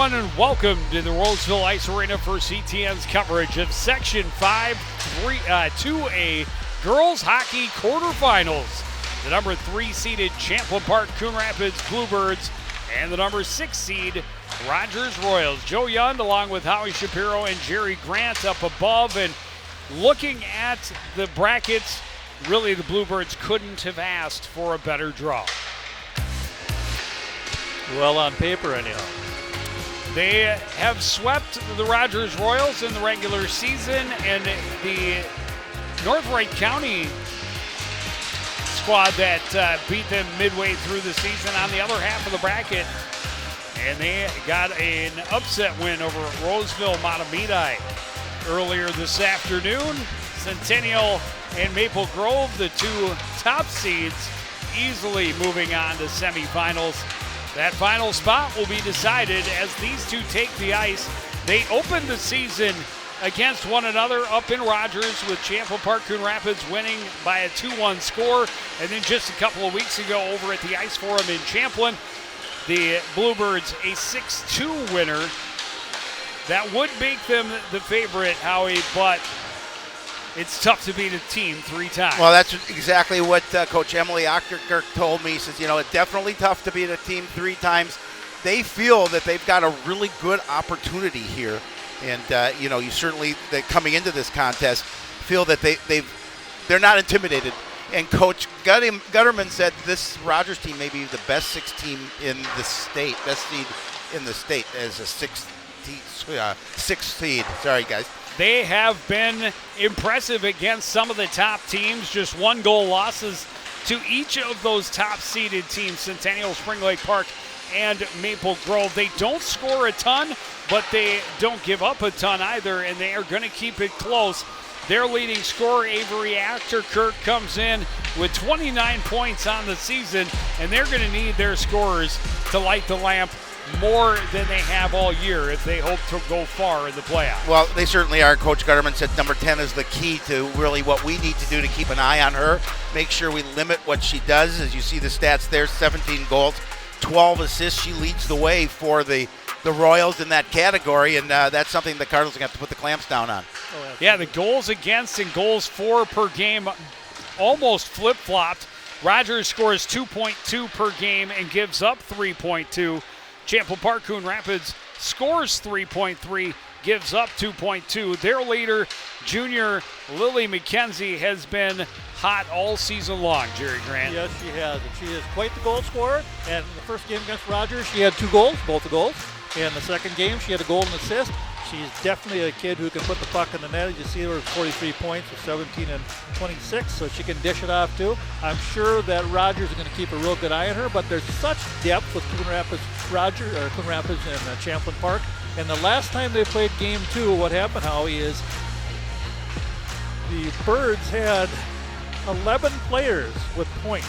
everyone, and welcome to the Roseville Ice Arena for CTN's coverage of Section 2A Girls Hockey Quarterfinals. The number 3 seeded Champlin Park Coon Rapids Bluebirds and the number 6 seed Rogers Royals. Joe Yund along with Howie Shapiro and Jerry Grant up above, and looking at the brackets, really the Bluebirds couldn't have asked for a better draw. Well, on paper anyhow. They have swept the Rogers Royals in the regular season, and the North Wright County squad that beat them midway through the season on the other half of the bracket. And they got an upset win over Roseville Matamidi earlier this afternoon. Centennial and Maple Grove, the two top seeds, easily moving on to semifinals. That final spot will be decided as these two take the ice. They opened the season against one another up in Rogers, with Champlin Park Coon Rapids winning by a 2-1 score. And then just a couple of weeks ago over at the Ice Forum in Champlin, the Bluebirds a 6-2 winner. That would make them the favorite, Howie, but it's tough to beat a team 3 times. Well, that's exactly what Coach Emily Ochterkirk told me. She says, it's definitely tough to beat a team 3 times. They feel that they've got a really good opportunity here. And, you certainly, coming into this contest, feel that they're not intimidated. And Coach Gutterman said this Rogers team may be the best 6 team in the state, best seed in the state as a 6th seed. Sorry, guys. They have been impressive against some of the top teams, just 1-goal losses to each of those top-seeded teams, Centennial, Spring Lake Park, and Maple Grove. They don't score a ton, but they don't give up a ton either, and they are going to keep it close. Their leading scorer, Avery Achterkirk, comes in with 29 points on the season, and they're going to need their scorers to light the lamp more than they have all year if they hope to go far in the playoffs. Well, they certainly are. Coach Gutterman said number 10 is the key to really what we need to do to keep an eye on her, make sure we limit what she does. As you see the stats there, 17 goals, 12 assists. She leads the way for the Royals in that category, and that's something the Cardinals are going to have to put the clamps down on. Yeah, the goals against and goals for per game almost flip-flopped. Rogers scores 2.2 per game and gives up 3.2. Champlin Park Coon Rapids scores 3.3, gives up 2.2. Their leader, junior Lily McKenzie, has been hot all season long, Jerry Grant. Yes, she has. And she is quite the goal scorer. And in the first game against Rogers, she had 2 goals, both the goals. And the second game, she had a goal and assist. She's definitely a kid who can put the puck in the net. You see her with 43 points with 17 and 26, so she can dish it off too. I'm sure that Rogers is going to keep a real good eye on her, but there's such depth with Coon Rapids, Coon Rapids and Champlin Park. And the last time they played game 2, what happened, Howie, is the Birds had 11 players with points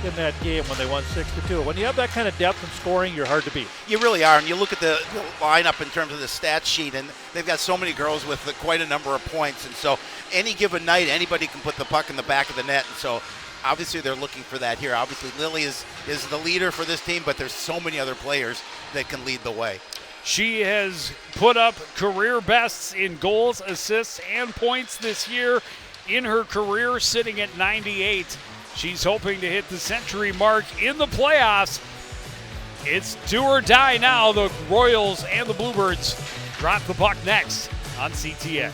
in that game when they won 6-2. When you have that kind of depth in scoring, you're hard to beat. You really are, and you look at the lineup in terms of the stat sheet, and they've got so many girls with quite a number of points, and so any given night, anybody can put the puck in the back of the net, and so obviously they're looking for that here. Obviously, Lily is the leader for this team, but there's so many other players that can lead the way. She has put up career bests in goals, assists, and points this year in her career, sitting at 98. She's hoping to hit the century mark in the playoffs. It's do or die now. The Royals and the Bluebirds drop the puck next on CTN.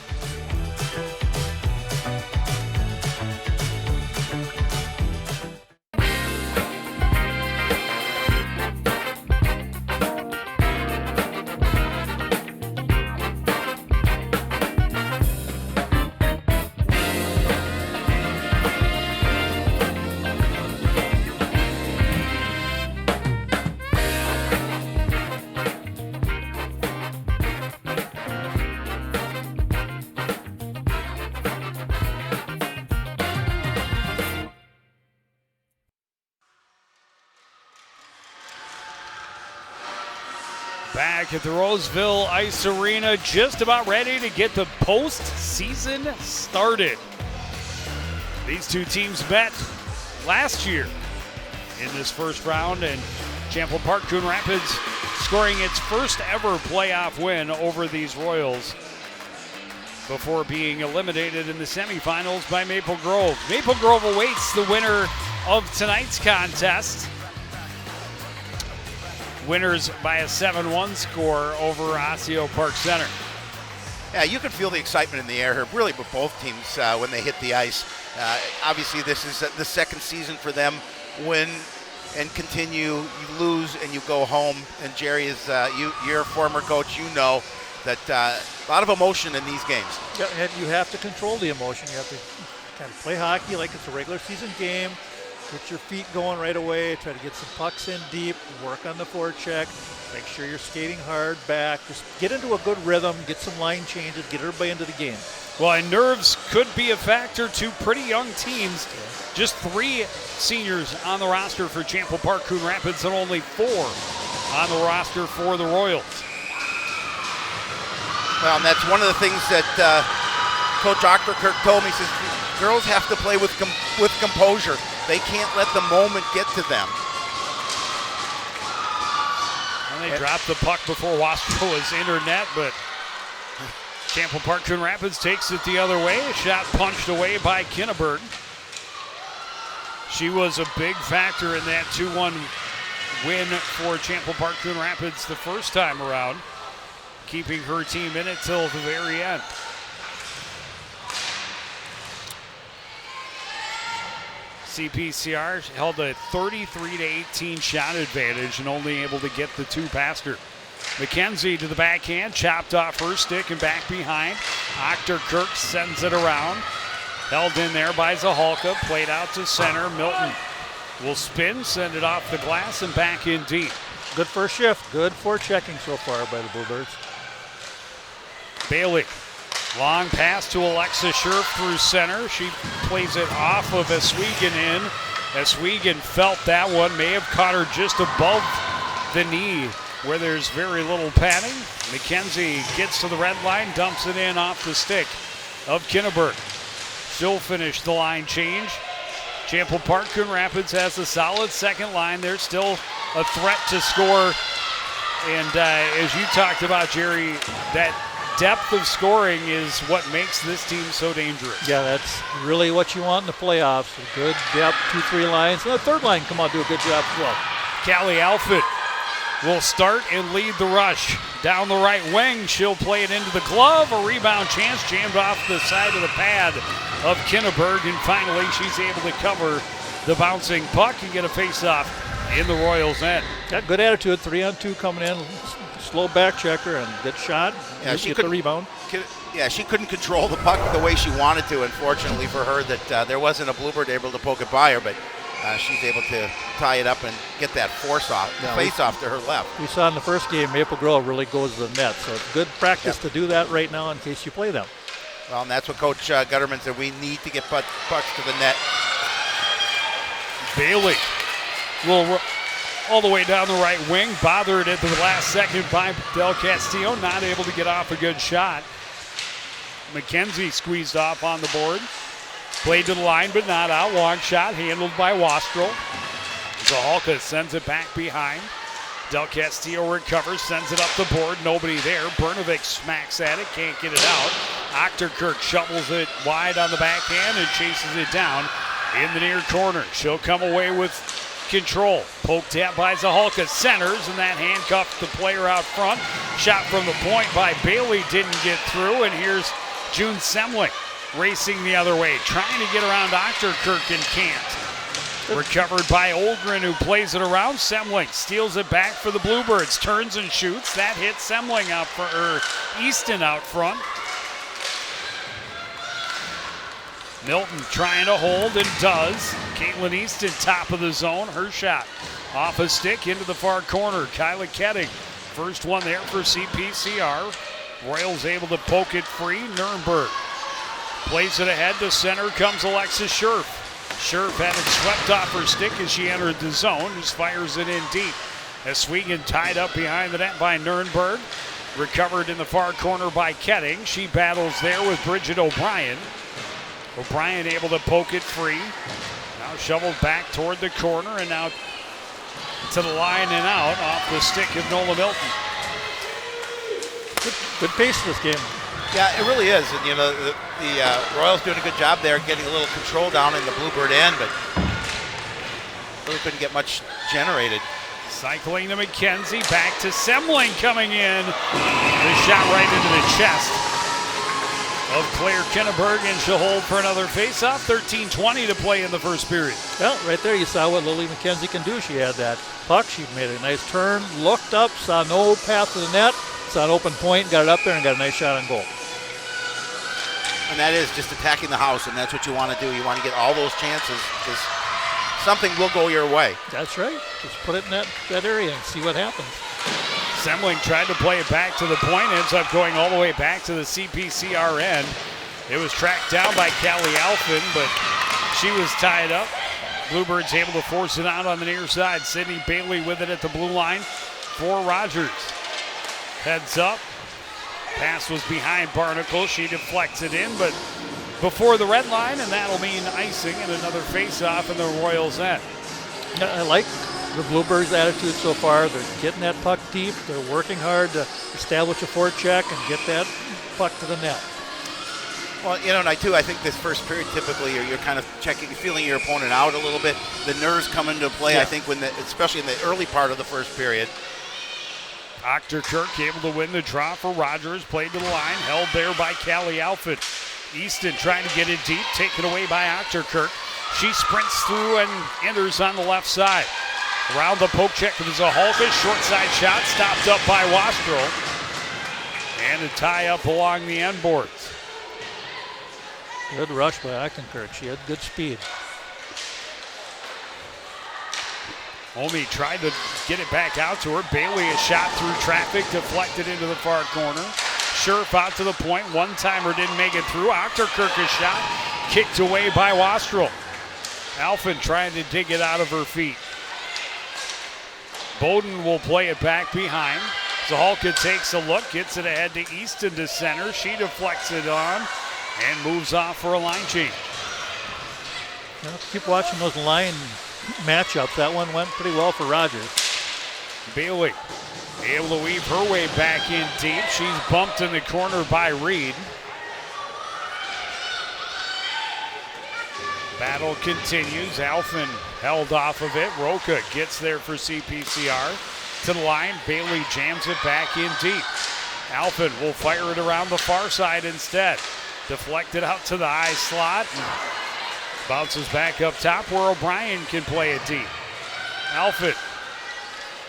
Back at the Roseville Ice Arena, just about ready to get the postseason started. These two teams met last year in this first round, and Champlin Park Coon Rapids scoring its first ever playoff win over these Royals before being eliminated in the semifinals by Maple Grove. Maple Grove awaits the winner of tonight's contest. Winners by a 7-1 score over Osseo Park Center. Yeah, you can feel the excitement in the air here, really, with both teams when they hit the ice. Obviously, this is the second season for them. Win and continue, you lose and you go home. And Jerry, is you're a former coach, you know that a lot of emotion in these games. Yeah, and you have to control the emotion. You have to kind of play hockey like it's a regular season game. Get your feet going right away. Try to get some pucks in deep. Work on the forecheck. Make sure you're skating hard back. Just get into a good rhythm. Get some line changes. Get everybody into the game. Well, and nerves could be a factor to pretty young teams. Just 3 seniors on the roster for Champlin Park Coon Rapids and only 4 on the roster for the Royals. Well, and that's one of the things that Coach Ochterkirk told me. He says, girls have to play with composure. They can't let the moment get to them. And they dropped the puck before Wastrel was internet, but Champlin Park Coon Rapids takes it the other way. A shot punched away by Kinneberg. She was a big factor in that 2-1 win for Champlin Park Coon Rapids the first time around, keeping her team in it till the very end. CPCR held a 33-18 shot advantage and only able to get the 2 past her. McKenzie to the backhand, chopped off her stick and back behind. Ochterkirk sends it around. Held in there by Zahalka, played out to center. Milton will spin, send it off the glass and back in deep. Good first shift. Good forechecking so far by the Bluebirds. Bailey. Long pass to Alexa Scherf through center. She plays it off of Oswegen in. Oswegen felt that one, may have caught her just above the knee where there's very little padding. McKenzie gets to the red line, dumps it in off the stick of Kinneberg. She'll finish the line change. Champlin Park Coon Rapids has a solid second line. They're still a threat to score. And as you talked about, Jerry, that depth of scoring is what makes this team so dangerous. Yeah, that's really what you want in the playoffs. A good depth, 2-3 lines. And the third line come out and do a good job as well. Callie Alford will start and lead the rush. Down the right wing, she'll play it into the glove. A rebound chance jammed off the side of the pad of Kinneberg. And finally, she's able to cover the bouncing puck and get a face-off in the Royals' end. Got good attitude, 3-on-2 coming in. Slow back checker and good shot. Yeah, she get could the rebound. Yeah, she couldn't control the puck the way she wanted to. Unfortunately for her, that there wasn't a Bluebird able to poke it by her, but she's able to tie it up and get that face off to her left. We saw in the first game, Maple Grove really goes to the net, so it's good practice to do that right now in case you play them. Well, and that's what Coach Gutterman said. We need to get pucks to the net. Bailey will all the way down the right wing, bothered at the last second by Del Castillo, not able to get off a good shot. McKenzie squeezed off on the board. Played to the line, but not out. Long shot handled by Wastrel. Zahalka sends it back behind. Del Castillo recovers, sends it up the board. Nobody there. Bernovic smacks at it, can't get it out. Ochterkirk shovels it wide on the backhand and chases it down in the near corner. She'll come away with control. Poked at by Zahalka, centers, and that handcuffed the player out front. Shot from the point by Bailey didn't get through, and here's June Semling racing the other way, trying to get around Ochterkirk and can't. Recovered by Olgren, who plays it around. Semling steals it back for the Bluebirds, turns and shoots. That hits Semling out for Easton out front. Milton trying to hold and does. Caitlin Easton top of the zone. Her shot off a stick into the far corner. Kyla Ketting, first one there for CPCR. Royals able to poke it free. Nurnberg plays it ahead to center. Comes Alexis Scherf. Scherf had it swept off her stick as she entered the zone. Just fires it in deep. Oswegen tied up behind the net by Nurnberg. Recovered in the far corner by Ketting. She battles there with Bridget O'Brien. O'Brien able to poke it free. Now shoveled back toward the corner, and now to the line and out off the stick of Nola Milton. Good pace of this game. Yeah, it really is. And, you know, the Royals doing a good job there getting a little control down in the Bluebird end, but really couldn't get much generated. Cycling to McKenzie, back to Semling coming in. The shot right into the chest of Claire Kenneberg, and she'll hold for another faceoff. 13:20 to play in the first period. Well, right there you saw what Lily McKenzie can do. She had that puck. She made a nice turn, looked up, saw no path to the net, saw an open point, got it up there, and got a nice shot on goal. And that is just attacking the house, and that's what you want to do. You want to get all those chances because something will go your way. That's right. Just put it in that area and see what happens. Semling tried to play it back to the point, ends up going all the way back to the CPCR end. It was tracked down by Callie Alphin, but she was tied up. Bluebirds able to force it out on the near side. Sydney Bailey with it at the blue line for Rogers. Heads up. Pass was behind Barnacle. She deflects it in, but before the red line, and that'll mean icing and another face-off in the Royals' end. I like the Bluebirds' attitude so far. They're getting that puck deep. They're working hard to establish a forecheck and get that puck to the net. Well, you know, and I think this first period typically you're kind of checking, feeling your opponent out a little bit. The nerves come into play, I think, especially in the early part of the first period. Ochterkirk able to win the draw for Rogers. Played to the line, held there by Callie Alford. Easton trying to get it deep, taken away by Ochterkirk. She sprints through and enters on the left side. Around the poke check of Zahalka, short side shot, stopped up by Wastrel. And a tie up along the end boards. Good rush by Ochterkirk. She had good speed. Omi tried to get it back out to her. Bailey a shot through traffic, deflected into the far corner. Scherf out to the point. One-timer didn't make it through. Ochterkirk a shot, kicked away by Wastrel. Alphin trying to dig it out of her feet. Bowden will play it back behind. Zahalka takes a look, gets it ahead to Easton to center. She deflects it on and moves off for a line change. Well, keep watching those line matchups. That one went pretty well for Rogers. Bailey able to weave her way back in deep. She's bumped in the corner by Reed. Battle continues. Alphin held off of it. Roca gets there for CPCR. To the line, Bailey jams it back in deep. Alphin will fire it around the far side instead. Deflected out to the high slot. Bounces back up top where O'Brien can play it deep. Alford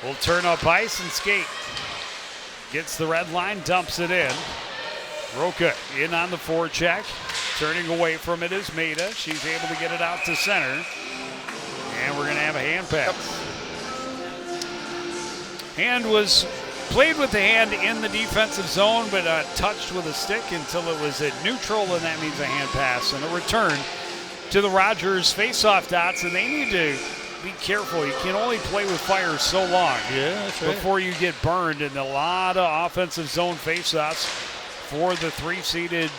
will turn up ice and skate. Gets the red line, dumps it in. Roca in on the forecheck. Turning away from it is Maida. She's able to get it out to center. And we're going to have a hand pass. Hand was played with the hand in the defensive zone, but touched with a stick until it was at neutral, and that means a hand pass and a return to the Rogers face-off dots, and they need to be careful. You can only play with fire so long before you get burned, and a lot of offensive zone face-offs for the three-seeded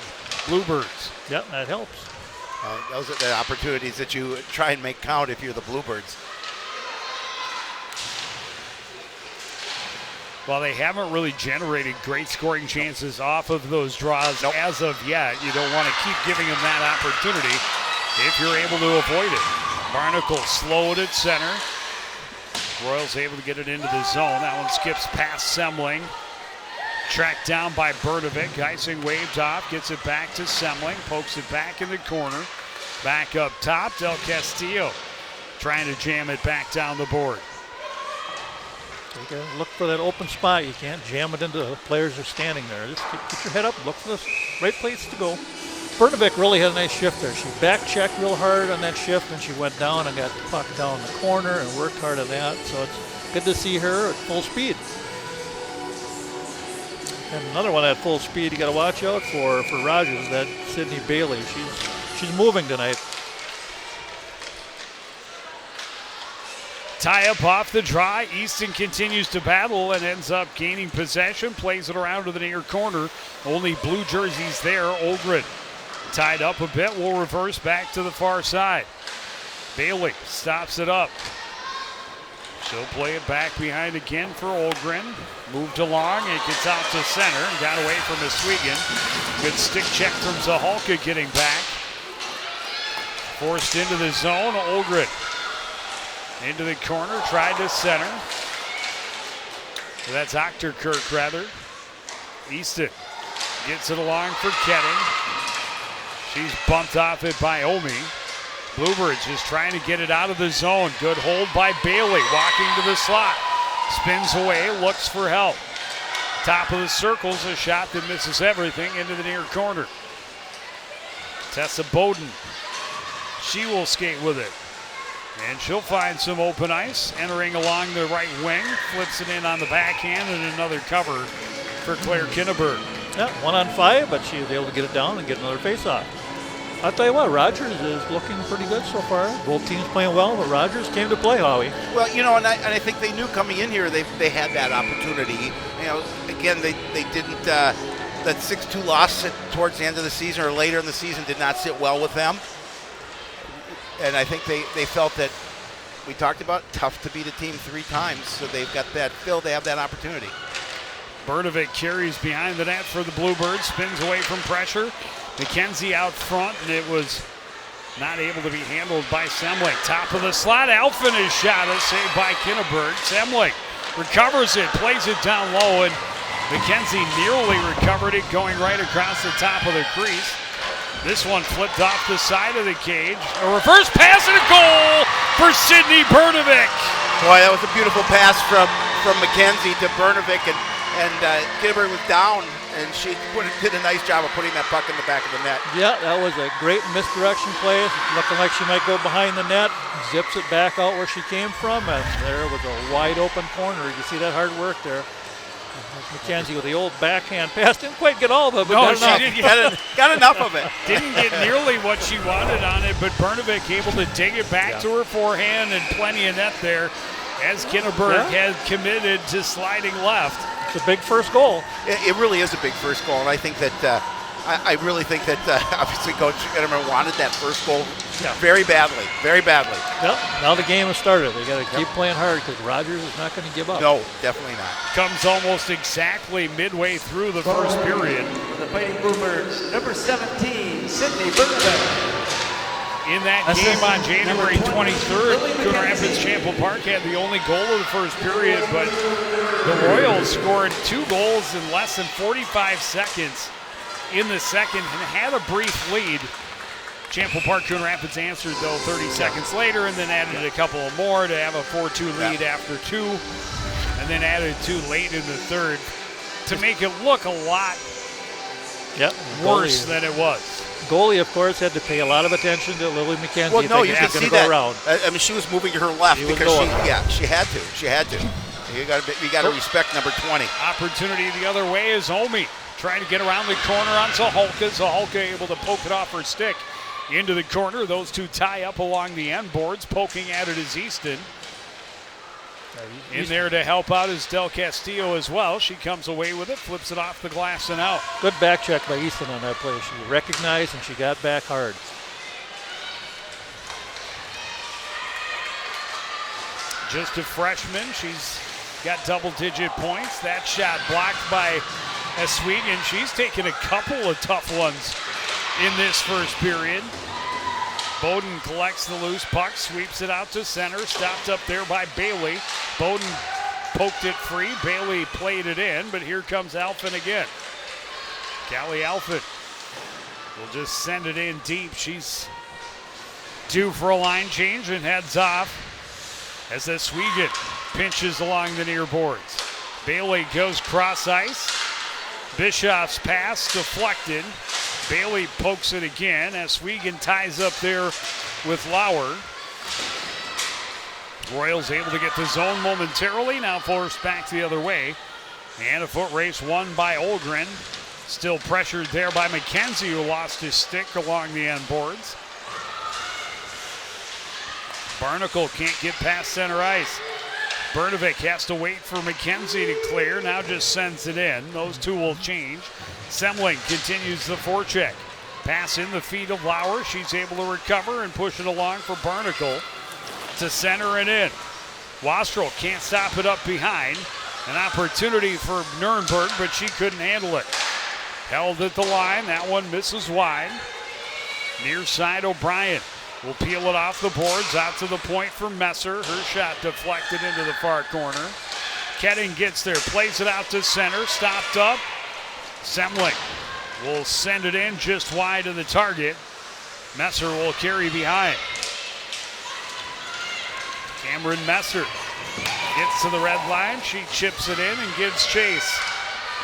Bluebirds. Yep, that helps. Those are the opportunities that you try and make count if you're the Bluebirds. Well, they haven't really generated great scoring chances off of those draws as of yet. You don't want to keep giving them that opportunity if you're able to avoid it. Barnacle slowed at center. Royals able to get it into the zone. That one skips past Semling. Tracked down by Bertovic. Icing waved off, gets it back to Semling, pokes it back in the corner. Back up top, Del Castillo trying to jam it back down the board. You gotta look for that open spot. You can't jam it into the players who are standing there. Just keep your head up, look for the right place to go. Bertovic really had a nice shift there. She back-checked real hard on that shift, and she went down and got the puck down the corner and worked hard at that. So it's good to see her at full speed. And another one at full speed you got to watch out for Rogers, that Sydney Bailey. She's moving tonight. Tie up off the draw. Easton continues to battle and ends up gaining possession. Plays it around to the near corner. Only blue jerseys there. Ogren tied up a bit. Will reverse back to the far side. Bailey stops it up. She'll play it back behind again for Olgren. Moved along, it gets out to center and got away from Oswego. Good stick check from Zahalka getting back. Forced into the zone, Olgren. Into the corner, tried to center. That's Achterkirk, rather. Easton gets it along for Ketting. She's bumped off it by Omi. Bluebirds just trying to get it out of the zone. Good hold by Bailey, walking to the slot. Spins away, looks for help. Top of the circle's a shot that misses everything into the near corner. Tessa Bowden, she will skate with it. And she'll find some open ice. Entering along the right wing, flips it in on the backhand, and another cover for Claire Kinneberg. Yeah, 1 on 5, but she was able to get it down and get another faceoff. I'll tell you what, Rogers is looking pretty good so far. Both teams playing well, but Rogers came to play, Howie. Well, you know, and I think they knew coming in here they had that opportunity. You know, again, they didn't, that 6-2 loss towards the end of the season or later in the season did not sit well with them. And I think they felt that, we talked about, tough to beat a team 3 times, so they've got that feel, they have that opportunity. Bernovic carries behind the net for the Bluebirds, spins away from pressure. McKenzie out front, and it was not able to be handled by Semling. Top of the slot, Alphen is shot, a save by Kinneberg. Semling recovers it, plays it down low, and McKenzie nearly recovered it, going right across the top of the crease. This one flipped off the side of the cage. A reverse pass and a goal for Sydney Bernovic. Boy, that was a beautiful pass from McKenzie to Bernovic, and Kinneberg was down, and she did a nice job of putting that puck in the back of the net. Yeah, that was a great misdirection play. Looking like she might go behind the net. Zips it back out where she came from, and there was a wide open corner. You see that hard work there. McKenzie with the old backhand pass. Didn't quite get all of it, but No, got she enough. didn't Got enough of it. Didn't get nearly what she wanted on it, but Bernovic able to dig it back to her forehand, and plenty of net there as Kinneberg has committed to sliding left. It's a big first goal. It really is a big first goal, and I think that I really think that obviously Coach Kinneberg wanted that first goal very badly, very badly. Yep. Now the game has started. They got to keep playing hard because Rogers is not going to give up. No, definitely not. Comes almost exactly midway through the first period. The Fighting Bluebirds, number 17, Sydney Bernovic. In that game on January 23rd, Coon Rapids Champlin Park had the only goal of the first period, but the Royals scored 2 goals in less than 45 seconds in the second and had a brief lead. Champlin Park Coon Rapids answered, though, 30 seconds later, and then added a couple of more to have a 4-2 lead after 2, and then added 2 late in the third to make it look a lot worse than it was. Goalie, of course, had to pay a lot of attention to Lily McKenzie. Well, no, you can see that. Around. I mean, she was moving to her left because she had to. She had to. You got to respect number 20. Opportunity the other way is Omi trying to get around the corner on Zahalka. Zahalka able to poke it off her stick into the corner. Those two tie up along the end boards. Poking at it is Easton. In there to help out is Del Castillo as well. She comes away with it, flips it off the glass and out. Good back check by Easton on that play. She recognized and she got back hard. Just a freshman. She's got double-digit points. That shot blocked by Oswego. She's taken a couple of tough ones in this first period. Bowden collects the loose puck, sweeps it out to center, stopped up there by Bailey. Bowden poked it free. Bailey played it in, but here comes Alphen again. Callie Alphen will just send it in deep. She's due for a line change and heads off as the Swegan pinches along the near boards. Bailey goes cross ice. Bischoff's pass deflected. Bailey pokes it again as Swegan ties up there with Lauer. Royals able to get the zone momentarily, now forced back the other way. And a foot race won by Olgren. Still pressured there by McKenzie, who lost his stick along the end boards. Barnacle can't get past center ice. Bernovic has to wait for McKenzie to clear, now just sends it in. Those two will change. Semling continues the forecheck. Pass in the feet of Lauer. She's able to recover and push it along for Barnacle to center and in. Wastrel can't stop it up behind. An opportunity for Nuremberg, but she couldn't handle it. Held at the line. That one misses wide. Near side O'Brien will peel it off the boards. Out to the point for Messer. Her shot deflected into the far corner. Ketting gets there. Plays it out to center. Stopped up. Semling will send it in just wide of the target. Messer will carry behind. Cameron Messer gets to the red line. She chips it in and gives chase.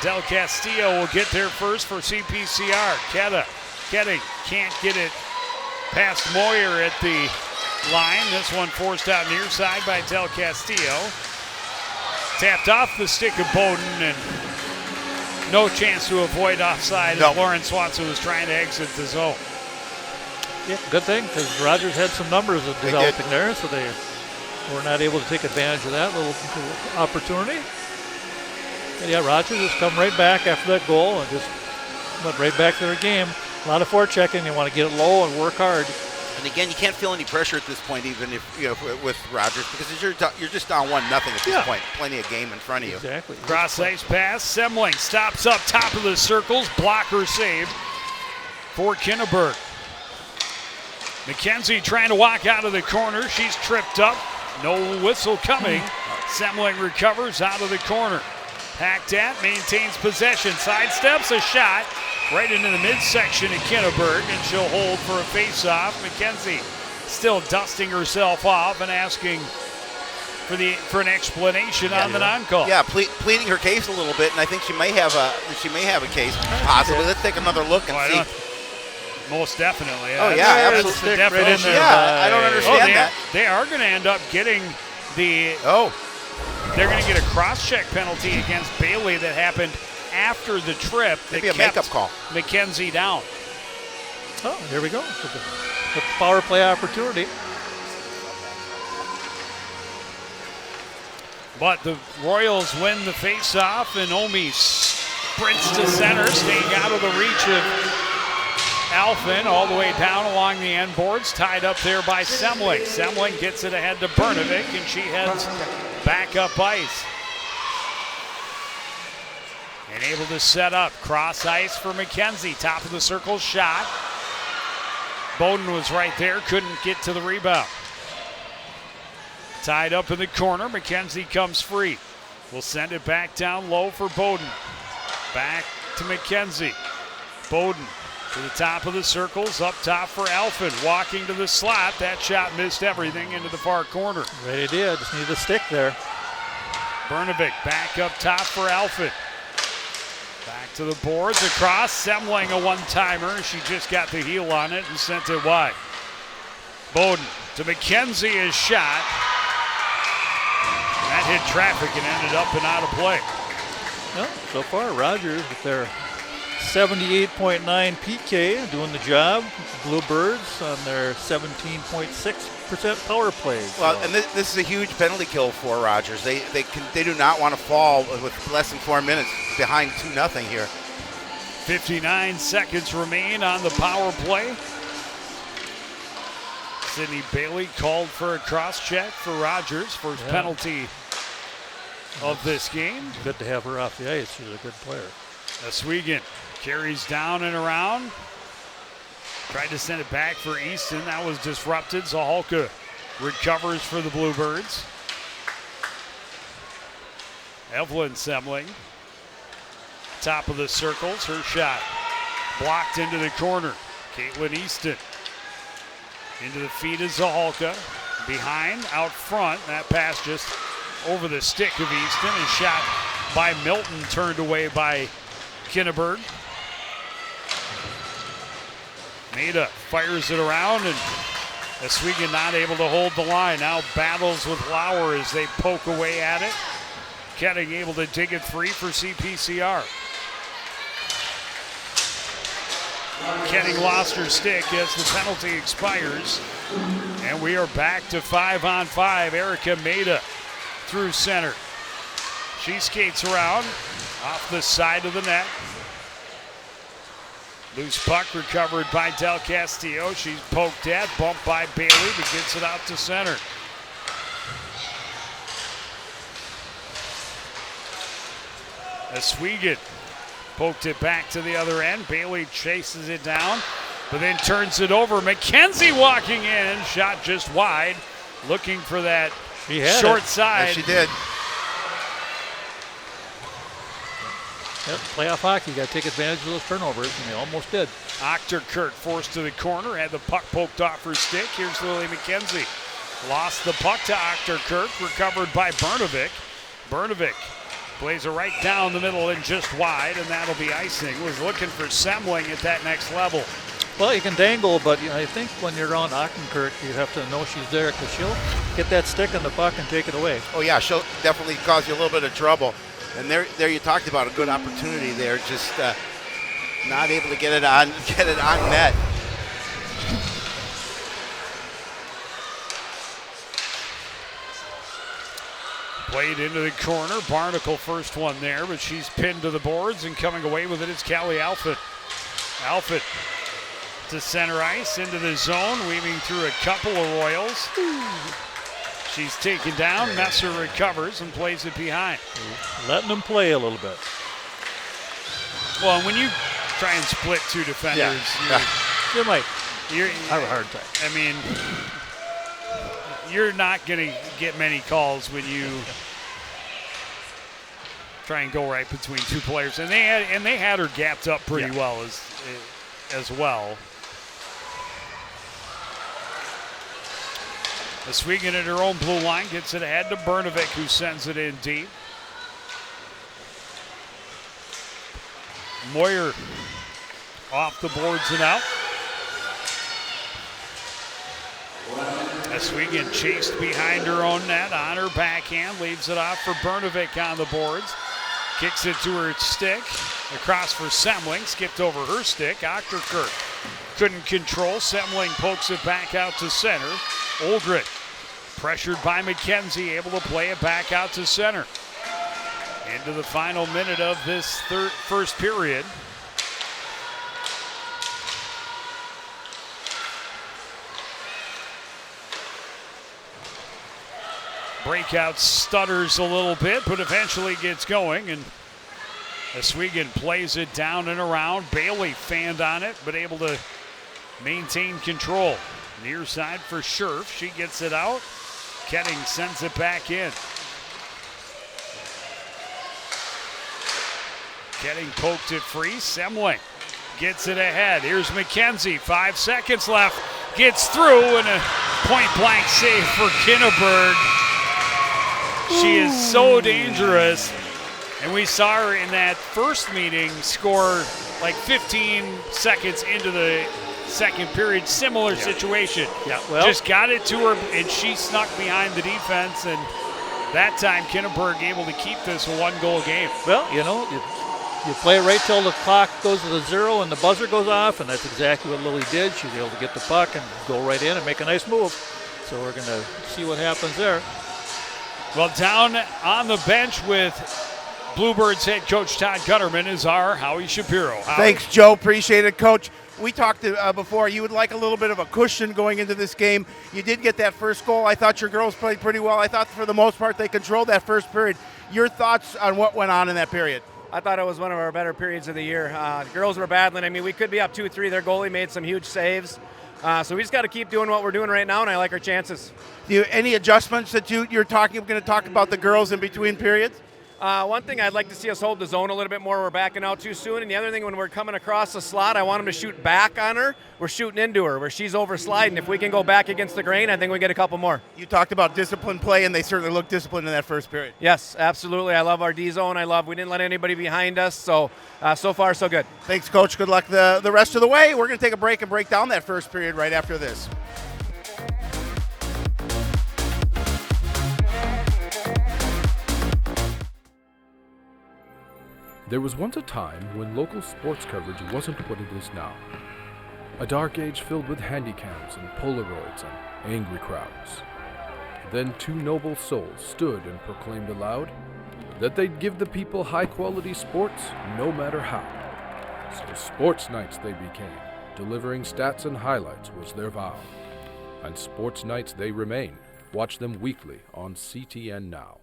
Del Castillo will get there first for CPCR. Ketting can't get it past Moyer at the line. This one forced out near side by Del Castillo. Tapped off the stick of Bowden and no chance to avoid offside as Lauren Swanson was trying to exit the zone. Yeah, good thing, because Rogers had some numbers developing there, so they were not able to take advantage of that little opportunity. And yeah, Rogers has come right back after that goal and just went right back to their game. A lot of forechecking. They want to get it low and work hard. And again, you can't feel any pressure at this point, even if with Rogers, because you're just down 1-0 at this point. Plenty of game in front of you. Exactly. Cross ice pass. Semling stops up top of the circles. Blocker saved for Kinneberg. McKenzie trying to walk out of the corner. She's tripped up. No whistle coming. Semling recovers out of the corner. Hacked at, maintains possession. Sidesteps a shot right into the midsection of Kinneberg, and she'll hold for a face-off. McKenzie still dusting herself off and asking for an explanation on the non-call. Yeah, pleading her case a little bit, and I think she may have a case possibly. Let's take another look and see. Most definitely. Oh yeah, absolutely. Definition. I don't understand that. They are going to end up getting the. They're going to get a cross-check penalty against Bailey that happened after the trip. Maybe a makeup call. McKenzie down. Oh, here we go. With the power play opportunity. But the Royals win the face-off, and Omi sprints to center, staying out of the reach of Alphin, all the way down along the end boards, tied up there by Semling. Semling gets it ahead to Bernovic, and she heads back up ice. And able to set up. Cross ice for McKenzie. Top of the circle shot. Bowden was right there. Couldn't get to the rebound. Tied up in the corner. McKenzie comes free. We'll send it back down low for Bowden. Back to McKenzie. Bowden to the top of the circles. Up top for Alphin. Walking to the slot. That shot missed everything into the far corner. Right, it did. Just need the stick there. Bernovic back up top for Alphin. Back to the boards, across, Semling a one-timer. She just got the heel on it and sent it wide. Bowden to McKenzie, his shot. That hit traffic and ended up and out of play. Well, so far, Rogers with their 78.9 PK doing the job. Bluebirds on their 17.6% power play. Well, and this is a huge penalty kill for Rogers. They do not want to fall with less than 4 minutes behind 2-0 here. 59 seconds remain on the power play. Sydney Bailey called for a cross check for Rogers, first penalty of this game. Good to have her off the ice. She's a good player. Oswego carries down and around. Tried to send it back for Easton. That was disrupted. Zahalka recovers for the Bluebirds. Evelyn Semling. Top of the circles. Her shot blocked into the corner. Caitlin Easton. Into the feet of Zahalka. Behind, out front. That pass just over the stick of Easton. And shot by Milton, turned away by Kinneberg. Maida fires it around, and Oswego not able to hold the line. Now battles with Lauer as they poke away at it. Ketting able to dig it free for CPCR. Ketting lost her stick as the penalty expires. And we are back to 5-on-5. Erica Maida through center. She skates around off the side of the net. Loose puck recovered by Del Castillo. She's poked at, bumped by Bailey, but gets it out to center. Oswego poked it back to the other end. Bailey chases it down, but then turns it over. McKenzie walking in, shot just wide, looking for that short side. Yes, she did. Yep, playoff hockey, you got to take advantage of those turnovers, and they almost did. Achterkirk forced to the corner, had the puck poked off her stick. Here's Lily McKenzie. Lost the puck to Achterkirk, recovered by Bernovic. Bernovic plays it right down the middle and just wide, and that'll be icing. Was looking for Semling at that next level. Well, you can dangle, but I think when you're on Achterkirk, you have to know she's there because she'll get that stick on the puck and take it away. Oh yeah, she'll definitely cause you a little bit of trouble. And there you talked about a good opportunity there, just not able to get it on net. Played into the corner. Barnacle first one there, but she's pinned to the boards, and coming away with it is Callie Alford. Alford to center ice, into the zone, weaving through a couple of Royals. She's taken down. Messer recovers and plays it behind. Letting them play a little bit. Well, when you try and split two defenders, You might you're have a hard time. I mean, you're not going to get many calls when you try and go right between two players. And they had her gapped up pretty well as well. Oswego at her own blue line, gets it ahead to Bernovic, who sends it in deep. Moyer off the boards and out. Oswego chased behind her own net on her backhand, leaves it off for Bernovic on the boards. Kicks it to her stick, across for Semling, skipped over her stick. Achterkirk couldn't control. Semling pokes it back out to center. Oldred, pressured by McKenzie, able to play it back out to center. Into the final minute of this first period. Breakout stutters a little bit, but eventually gets going, and Oswego plays it down and around. Bailey fanned on it, but able to maintain control. Near side for Scherf. She gets it out. Ketting sends it back in. Ketting poked it free. Semling gets it ahead. Here's McKenzie. 5 seconds left. Gets through, and a point-blank save for Kinneberg. She is so dangerous. And we saw her in that first meeting score like 15 seconds into the second period. Similar situation. Just got it to her, and she snuck behind the defense, and that time Kinneberg able to keep this a one-goal game. Well, you play it right till the clock goes to the zero and the buzzer goes off, and that's exactly what Lily did. She was able to get the puck and go right in and make a nice move. So we're going to see what happens there. Well, down on the bench with Bluebirds head coach Todd Gutterman is our Howie Shapiro. Howie. Thanks, Joe. Appreciate it, Coach. We talked before. You would like a little bit of a cushion going into this game. You did get that first goal. I thought your girls played pretty well. I thought for the most part they controlled that first period. Your thoughts on what went on in that period? I thought it was one of our better periods of the year. The girls were battling. I mean, we could be up 2-3. Their goalie made some huge saves. So we just got to keep doing what we're doing right now, and I like our chances. Any adjustments that you're going to talk about the girls in between periods? One thing I'd like to see us hold the zone a little bit more. We're backing out too soon. And the other thing, when we're coming across the slot, I want them to shoot back on her. We're shooting into her where she's over sliding. If we can go back against the grain, I think we get a couple more. You talked about disciplined play, and they certainly looked disciplined in that first period. Yes, absolutely. I love our D zone. We didn't let anybody behind us. So far, so good. Thanks, Coach. Good luck the rest of the way. We're going to take a break and break down that first period right after this. There was once a time when local sports coverage wasn't what it is now. A dark age filled with handycams and Polaroids and angry crowds. Then two noble souls stood and proclaimed aloud that they'd give the people high-quality sports no matter how. So sports nights they became. Delivering stats and highlights was their vow. And sports nights they remain. Watch them weekly on CTN Now.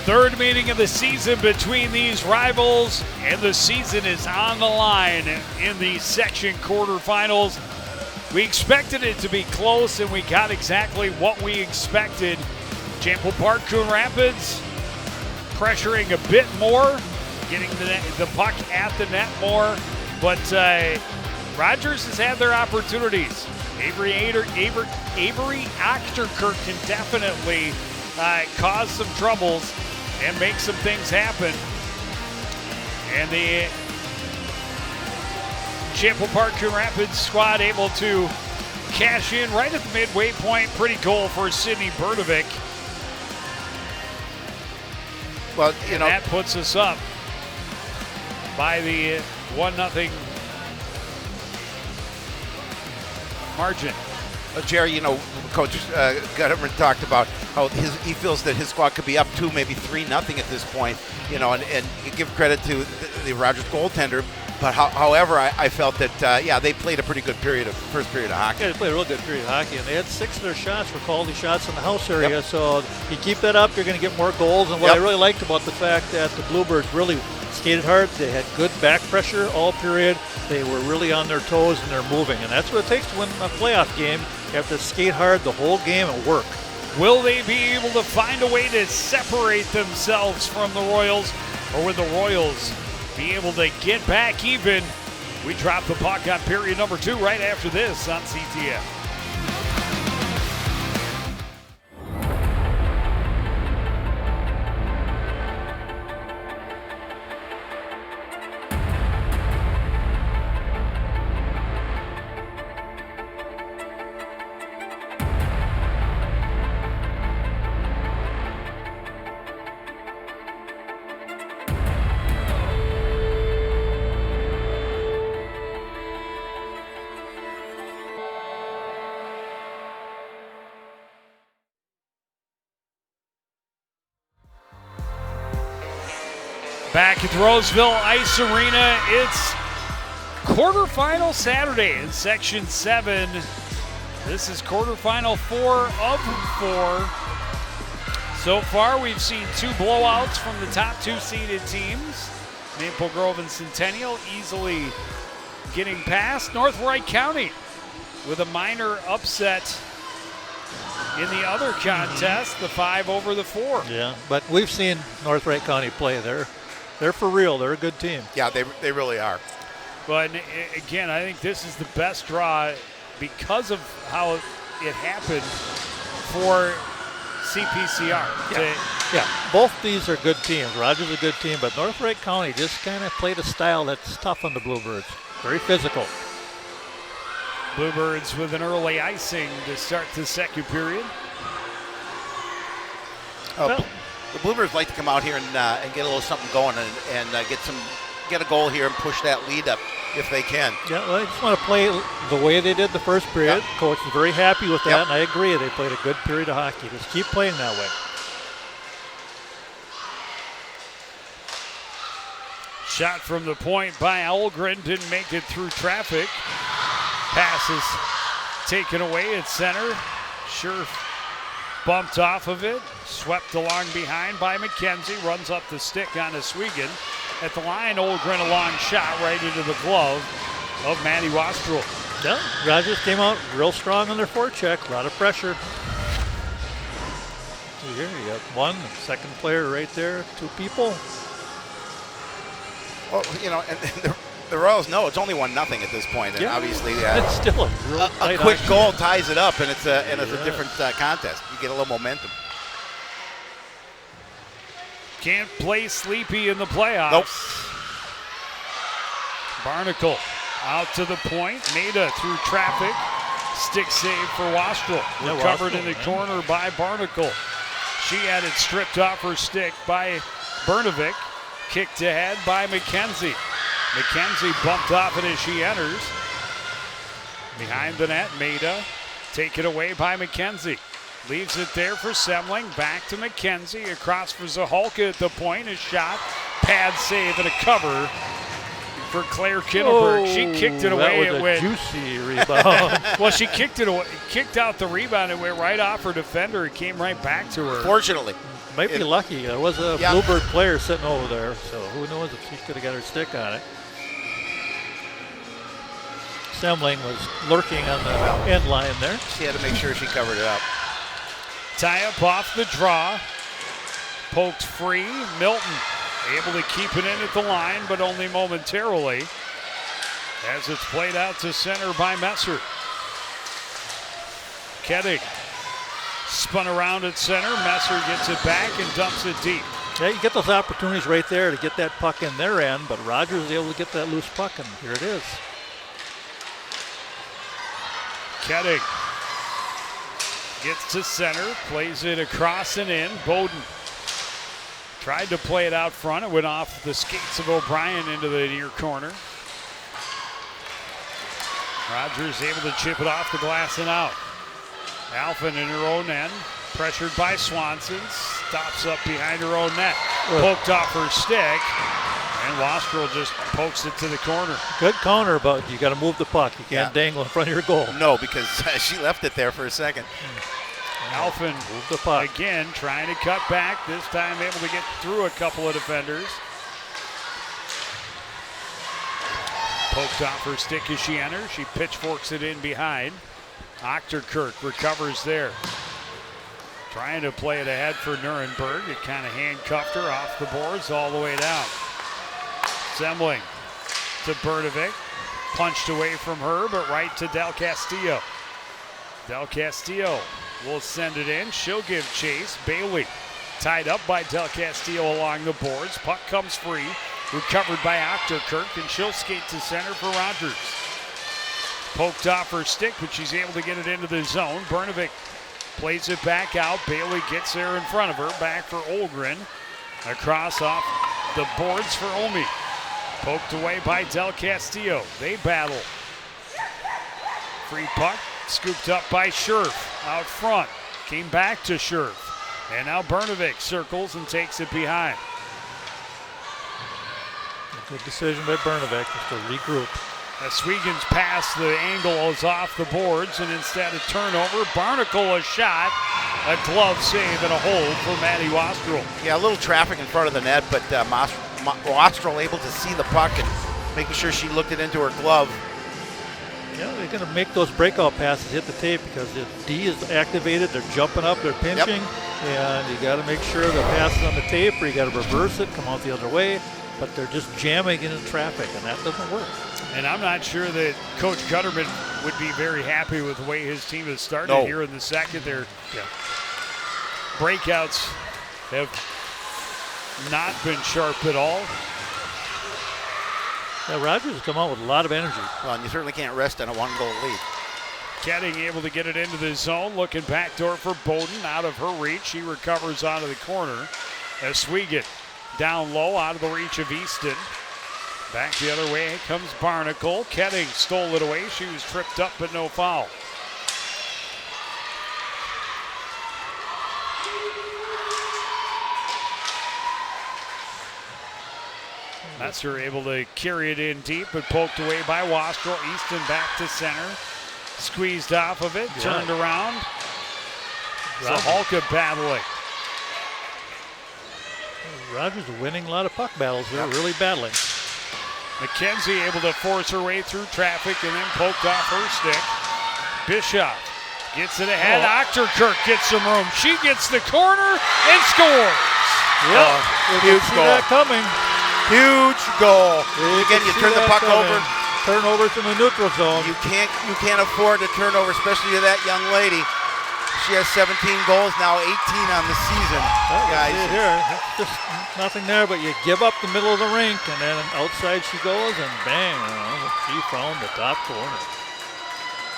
Third meeting of the season between these rivals, and the season is on the line in the section quarterfinals. We expected it to be close, and we got exactly what we expected. Champlin Park Coon Rapids pressuring a bit more, getting the puck at the net more, but Rogers has had their opportunities. Avery Achterkirk can definitely cause some troubles and make some things happen. And the Champlin Park Coon Rapids squad able to cash in right at the midway point. Pretty goal for Sydney Bernovic. Well, and that puts us up by the 1-0 margin. Jerry, Coach Gutterman talked about how he feels that his squad could be up 2, maybe 3-0 at this point, and you give credit to the Rogers goaltender. But however, I felt that, they played a pretty good first period of hockey. Yeah, they played a real good period of hockey, and they had 6 of their shots were quality shots in the house area. Yep. So you keep that up, you're going to get more goals. And what I really liked about the fact that the Bluebirds really skated hard, they had good back pressure all period. They were really on their toes and they're moving, and that's what it takes to win a playoff game. You have to skate hard the whole game and work. Will they be able to find a way to separate themselves from the Royals, or will the Royals be able to get back even? We drop the puck on period number 2 right after this on CTF. Back at Roseville Ice Arena, it's quarterfinal Saturday in Section 7. This is quarterfinal 4 of 4. So far, we've seen 2 blowouts from the top 2 seeded teams. Maple Grove and Centennial easily getting past. North Wright County with a minor upset in the other contest, the 5 over the 4. Yeah, but we've seen North Wright County play. They're for real. They're a good team. Yeah, they really are. But again, I think this is the best draw because of how it happened for CPCR. Yeah, both these are good teams. Rogers is a good team, but North Wright County just kind of played a style that's tough on the Bluebirds. Very physical. Bluebirds with an early icing to start the second period. The Bluebirds like to come out here and get a little something going and get a goal here and push that lead up if they can. Yeah, well, they just want to play the way they did the first period. Yep. Coach is very happy with that, and I agree. They played a good period of hockey. Just keep playing that way. Shot from the point by Olgren, didn't make it through traffic. Pass is taken away at center. Sure bumped off of it, swept along behind by McKenzie, runs up the stick on Oswego. At the line, Olgren a long shot right into the glove of Matty Wastrel. Yeah, Rogers came out real strong on their forecheck, a lot of pressure. Here you got one, second player right there, 2 people. Well, and the Royals know it's only 1-0 at this point, and obviously it's still a real a quick goal ties it up, and it's a different contest. You get a little momentum. Can't play sleepy in the playoffs. Nope. Barnacle out to the point. Maida through traffic. Stick save for Wastrel. Recovered in the corner by Barnacle. She had it stripped off her stick by Bernovic. Kicked ahead by McKenzie. McKenzie bumped off it as she enters. Behind the net, Maida. Taken away by McKenzie. Leaves it there for Semling. Back to McKenzie. Across for Zaholka at the point. A shot. Pad save and a cover for Claire Kittelberg. She kicked it away. That was a juicy rebound. Well, she kicked it away. Kicked out the rebound. It went right off her defender. It came right back to her. Fortunately. Might be lucky. There was a Yeah. Bluebird player sitting over there, so who knows if she could have got her stick on it. Semling was lurking on the end line there. She had to make sure she covered it up. Tie up off the draw. Poked free. Milton able to keep it in at the line, but only momentarily, as it's played out to center by Messer. Kettig spun around at center. Messer gets it back and dumps it deep. Yeah, you get those opportunities right there to get that puck in their end, but Rogers is able to get that loose puck, and here it is. Kettig gets to center, plays it across and in. Bowden tried to play it out front. It went off the skates of O'Brien into the near corner. Rogers able to chip it off the glass and out. Alphen in her own end, pressured by Swanson, stops up behind her own net. Poked off her stick, and Wastrel just pokes it to the corner. Good counter, but you got to move the puck. You can't dangle in front of your goal. No, because she left it there for a second. Alphen Move the puck. again trying to cut back, this time able to get through a couple of defenders. Poked off her stick as she enters. She pitchforks it in behind. Ochterkirk recovers there. Trying to play it ahead for Nuremberg. It kind of handcuffed her off the boards all the way down. Semling to Bertovic. Punched away from her, but right to Del Castillo. Del Castillo will send it in. She'll give chase. Bailey tied up by Del Castillo along the boards. Puck comes free. Recovered by Ochterkirk, and she'll skate to center for Rogers. Poked off her stick, but she's able to get it into the zone. Bernovic plays it back out. Bailey gets there in front of her. Back for Olgren. Across off the boards for Omi. Poked away by Del Castillo. They battle. Free puck. Scooped up by Scherf out front. Came back to Scherf. And now Bernovic circles and takes it behind. A good decision by Bernovic just to regroup. Sweegan's pass, the angle is off the boards, and instead of turnover, Barnacle a shot, a glove save and a hold for Maddie Wastrel. Yeah, a little traffic in front of the net, but Wastrel able to see the puck and making sure she looked it into her glove. Yeah, they're going to make those breakout passes hit the tape because the D is activated. They're jumping up, they're pinching, and you got to make sure the pass is on the tape, or you got to reverse it, come out the other way. But they're just jamming into traffic, and that doesn't work. And I'm not sure that Coach Gutterman would be very happy with the way his team has started here in the second. Their breakouts have not been sharp at all. Yeah, Rogers has come out with a lot of energy. Well, and you certainly can't rest on a one-goal lead. Ketting able to get it into the zone, looking backdoor for Bowden, out of her reach. She recovers onto the corner as Sweegan down low, out of the reach of Easton. Back the other way comes Barnacle. Ketting stole it away. She was tripped up, but no foul. Messer able to carry it in deep, but poked away by Wastrel. Easton back to center. Squeezed off of it, turned around. Zahalka battling. Rogers winning a lot of puck battles here, really battling. McKenzie able to force her way through traffic and then poked off her stick. Bishop gets it ahead. Ochterkirk gets some room. She gets the corner and scores. Yep, huge see goal. that coming. Huge goal. Again, you turn the puck over. Turnovers in the neutral zone. You can't afford to turn over, especially to that young lady. She has 17 goals now, 18 on the season. Guys, here, just nothing there, but you give up the middle of the rink, and then outside she goes, and bang, she found the top corner.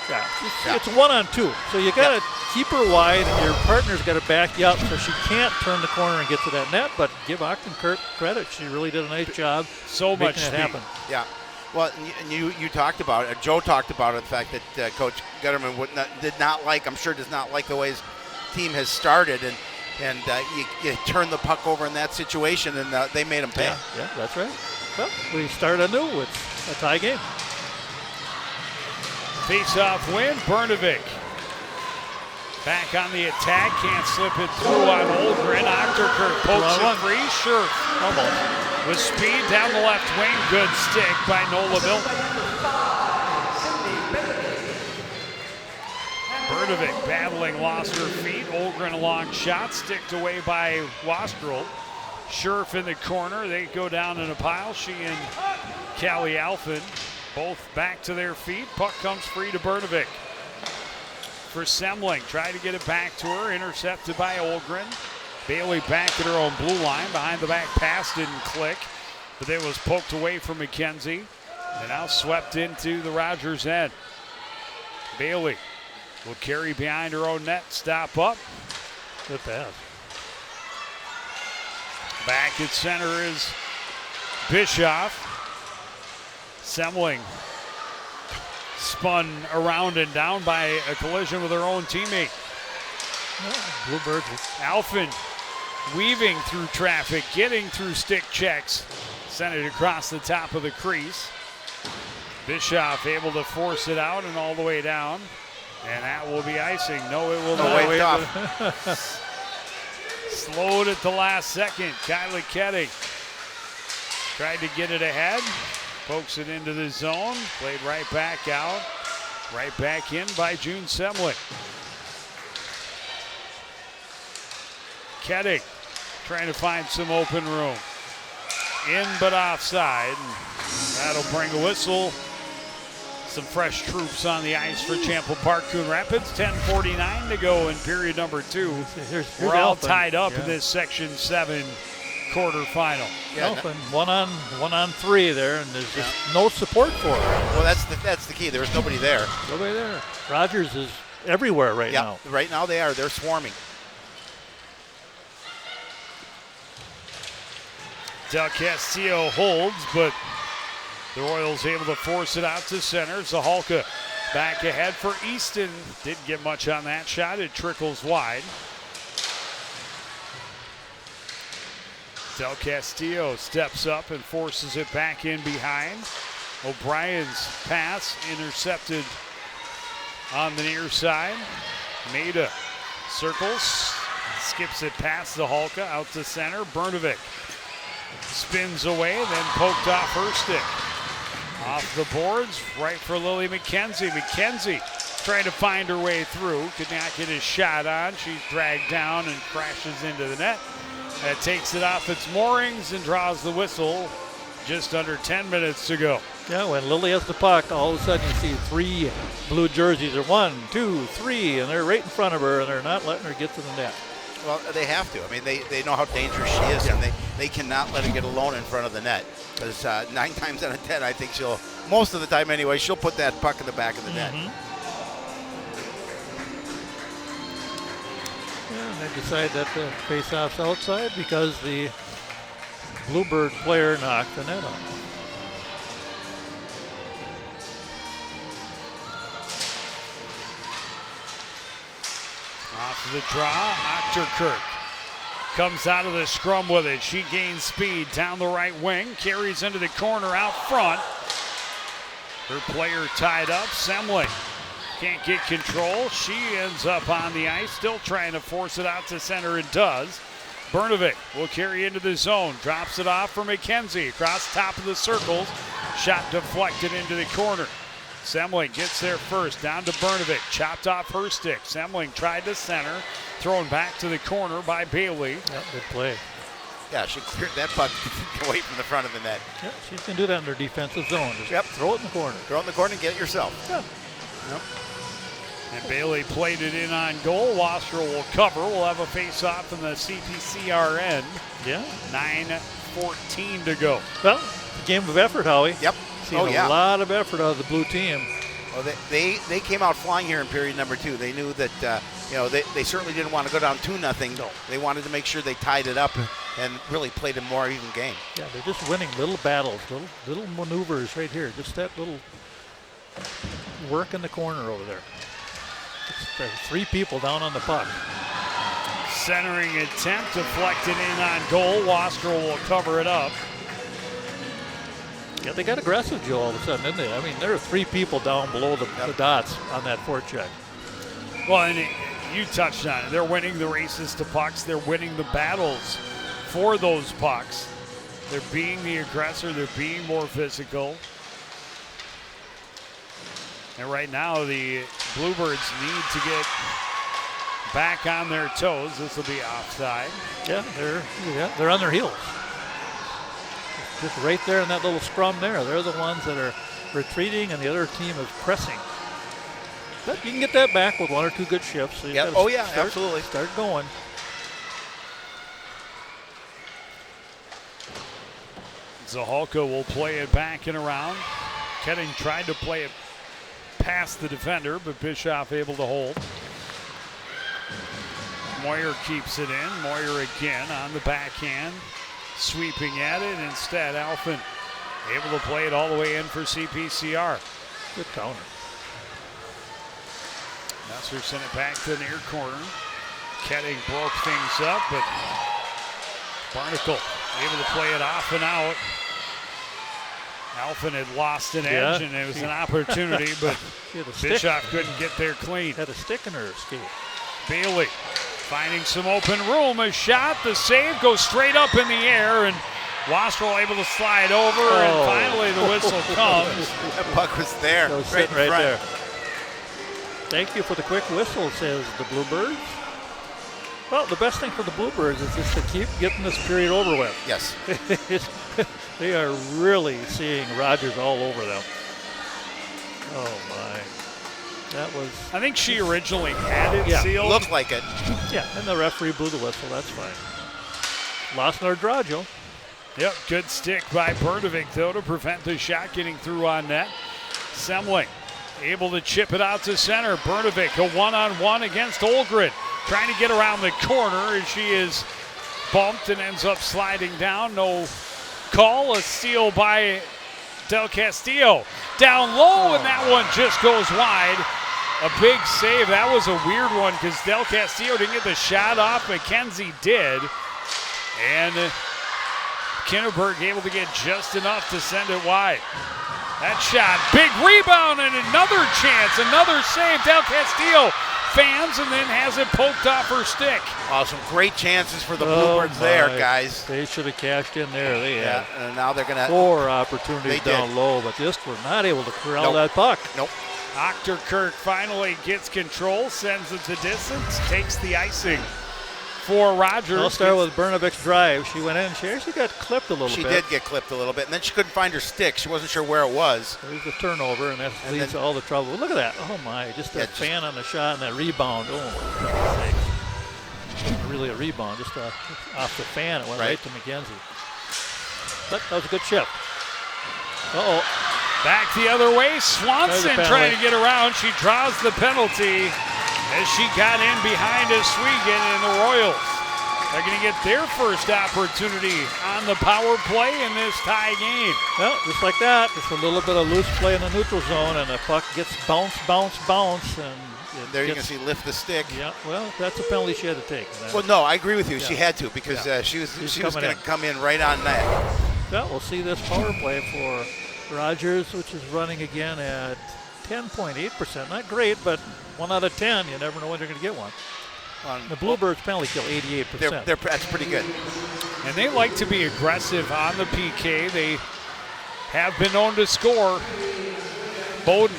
Yeah, it's 1-on-2, so you got to keep her wide, and your partner's got to back you up, so she can't turn the corner and get to that net. But give Ochterkirk credit; she really did a nice job. So much making it happen. Yeah. Well, and you talked about it. Joe talked about it, the fact that Coach Gutterman does not like the way his team has started, and you turn the puck over in that situation, and they made him pay. Yeah, that's right. Well, we start anew with a tie game. Face-off win, Bernovic Back on the attack, can't slip it through on Olgren. Ochterkirk pokes it free, sure. Almost. With speed down the left wing, good stick by Nola Milton. Berdovic battling, lost her feet. Olgren a long shot, sticked away by Wastrel. Scherf in the corner, they go down in a pile. She and Callie Alphin both back to their feet. Puck comes free to Berdovic. For Semling, tried to get it back to her, intercepted by Olgren. Bailey back at her own blue line, behind the back pass didn't click, but it was poked away from McKenzie, and now swept into the Rogers end. Bailey will carry behind her own net, stop up. Good pass. Back at center is Bischoff. Semling spun around and down by a collision with her own teammate. Bluebirds. Alphin weaving through traffic, getting through stick checks. Sent it across the top of the crease. Bischoff able to force it out and all the way down. And that will be icing. No, it will not. Wait, off. Slowed at the last second. Kylie Ketty tried to get it ahead. Pokes it into the zone. Played right back out. Right back in by June Semling. Ketty trying to find some open room. In but offside. That'll bring a whistle. Some fresh troops on the ice for Champlin Park Coon Rapids. 10:49 to go in period number 2. Here's We're all Alphin. tied up Yeah. in this Section 7 quarterfinal. Yeah, Alphin, one on three there, and there's just no support for her. well, that's the key. There's nobody there. Nobody there. Rogers is everywhere right Yeah, now. right now they are. They're swarming. Del Castillo holds, but the Royals able to force it out to center. Zahalka back ahead for Easton. Didn't get much on that shot. It trickles wide. Del Castillo steps up and forces it back in behind. O'Brien's pass intercepted on the near side. Maida circles, skips it past Zahalka out to center. Bernovic spins away, then poked off her stick. Off the boards, right for Lily McKenzie. McKenzie trying to find her way through. Could not get his shot on. She's dragged down and crashes into the net. That takes it off its moorings and draws the whistle. Just under 10 minutes to go. Yeah, when Lily has the puck, all of a sudden you see three blue jerseys. Are 1, 2, 3, and they're right in front of her, and they're not letting her get to the net. Well, they have to. I mean, they know how dangerous she is, and they cannot let her get alone in front of the net. Because 9 times out of 10, I think she'll, most of the time anyway, she'll put that puck in the back of the net. Yeah, and they decide that the face-off's outside because the Bluebird player knocked the net off. Off the draw, Ochterkirk comes out of the scrum with it. She gains speed down the right wing, carries into the corner out front. Her player tied up, Semling can't get control. She ends up on the ice, still trying to force it out to center and does. Bernovic will carry into the zone, drops it off for McKenzie across top of the circles. Shot deflected into the corner. Semling gets there first, down to Bernovic, chopped off her stick. Semling tried to center, thrown back to the corner by Bailey. Yep, good play. Yeah, she cleared that puck away from the front of the net. Yep, she can do that in her defensive zone. Just Yep. throw it in the corner. Throw it in the corner and get it yourself. Yeah. Yep. And Bailey played it in on goal. Wasserl will cover. We'll have a face-off in the CPCR end. Yeah. 9:14 to go. Well, it's a game of effort, Howie. Yep. Seen a lot of effort out of the blue team. Well, they came out flying here in period number 2. They knew that they certainly didn't want to go down 2-0. No. They wanted to make sure they tied it up and really played a more even game. Yeah, they're just winning little battles, little maneuvers right here. Just that little work in the corner over there. There's 3 people down on the puck. Centering attempt deflected in on goal. Wastrel will cover it up. Yeah, they got aggressive, Joe, all of a sudden, didn't they? I mean, there are 3 people down below the dots on that forecheck. Well, and you touched on it. They're winning the races to pucks. They're winning the battles for those pucks. They're being the aggressor. They're being more physical. And right now, the Bluebirds need to get back on their toes. This will be offside. Yeah, they're on their heels. Just right there in that little scrum there. They're the ones that are retreating, and the other team is pressing. But you can get that back with one or two good shifts. So you Yeah. gotta Absolutely. Start going. Zahalka will play it back and around. Ketting tried to play it past the defender, but Bischoff able to hold. Moyer keeps it in. Moyer again on the backhand, sweeping at it. Instead, Alphen able to play it all the way in for CPCR. Good counter. Messer sent it back to the near corner. Ketting broke things up, but Barnacle able to play it off and out. Alphen had lost an edge, and it was an opportunity, but Bischoff couldn't get there clean. Had a stick in her skate. Bailey finding some open room. A shot, the save goes straight up in the air, and Wastrel able to slide over, and finally the whistle comes. That puck was there. So right sitting in right front. there. Thank you for the quick whistle, says the Bluebirds. Well, the best thing for the Bluebirds is just to keep getting this period over with. Yes. They are really seeing Rogers all over them. Oh, my. That was... I think she originally had it sealed. Looked like it. Yeah, and the referee blew the whistle. That's fine. Lost our draw, Joe. Yep, good stick by Berdovic, though, to prevent the shot getting through on net. Semling able to chip it out to center. Berdovic, a one-on-one against Olgren, trying to get around the corner, and she is bumped and ends up sliding down. No call. A steal by Del Castillo. Down low, and that one just goes wide. A big save. That was a weird one because Del Castillo didn't get the shot off. McKenzie did. And Kinderberg able to get just enough to send it wide. That shot, big rebound, and another chance, another save. Del Castillo fans and then has it poked off her stick. Oh, some great chances for the Bluebirds there, guys. They should have cashed in there. They had and now they're going to... 4 opportunities down low, but just were not able to corral that puck. Nope. Achterkirk finally gets control, sends it to distance, takes the icing for Rogers. I'll start with Bernovic's drive. She went in. She actually got clipped a little bit. She did get clipped a little bit, and then she couldn't find her stick. She wasn't sure where it was. There's the turnover, and that leads to all the trouble. Look at that. Oh, my. Just that fan on the shot and that rebound. Oh, my. Really a rebound. Just off the fan. It went right to McKenzie. But that was a good shift. Uh-oh. Back the other way. Swanson trying to get around. She draws the penalty as she got in behind Oswego, and the Royals are going to get their first opportunity on the power play in this tie game. Well, just like that, just a little bit of loose play in the neutral zone, and the puck gets bounce, and there you can see lift the stick. Yeah, well, that's a penalty she had to take. Well, no, I agree with you. She had to because she was going to come in right on that. Well, we'll see this power play for Rogers, which is running again at 10.8%. Not great, but 1 out of 10. You never know when you're going to get one. The Bluebirds penalty kill 88%. That's pretty good. And they like to be aggressive on the PK. They have been known to score. Bowden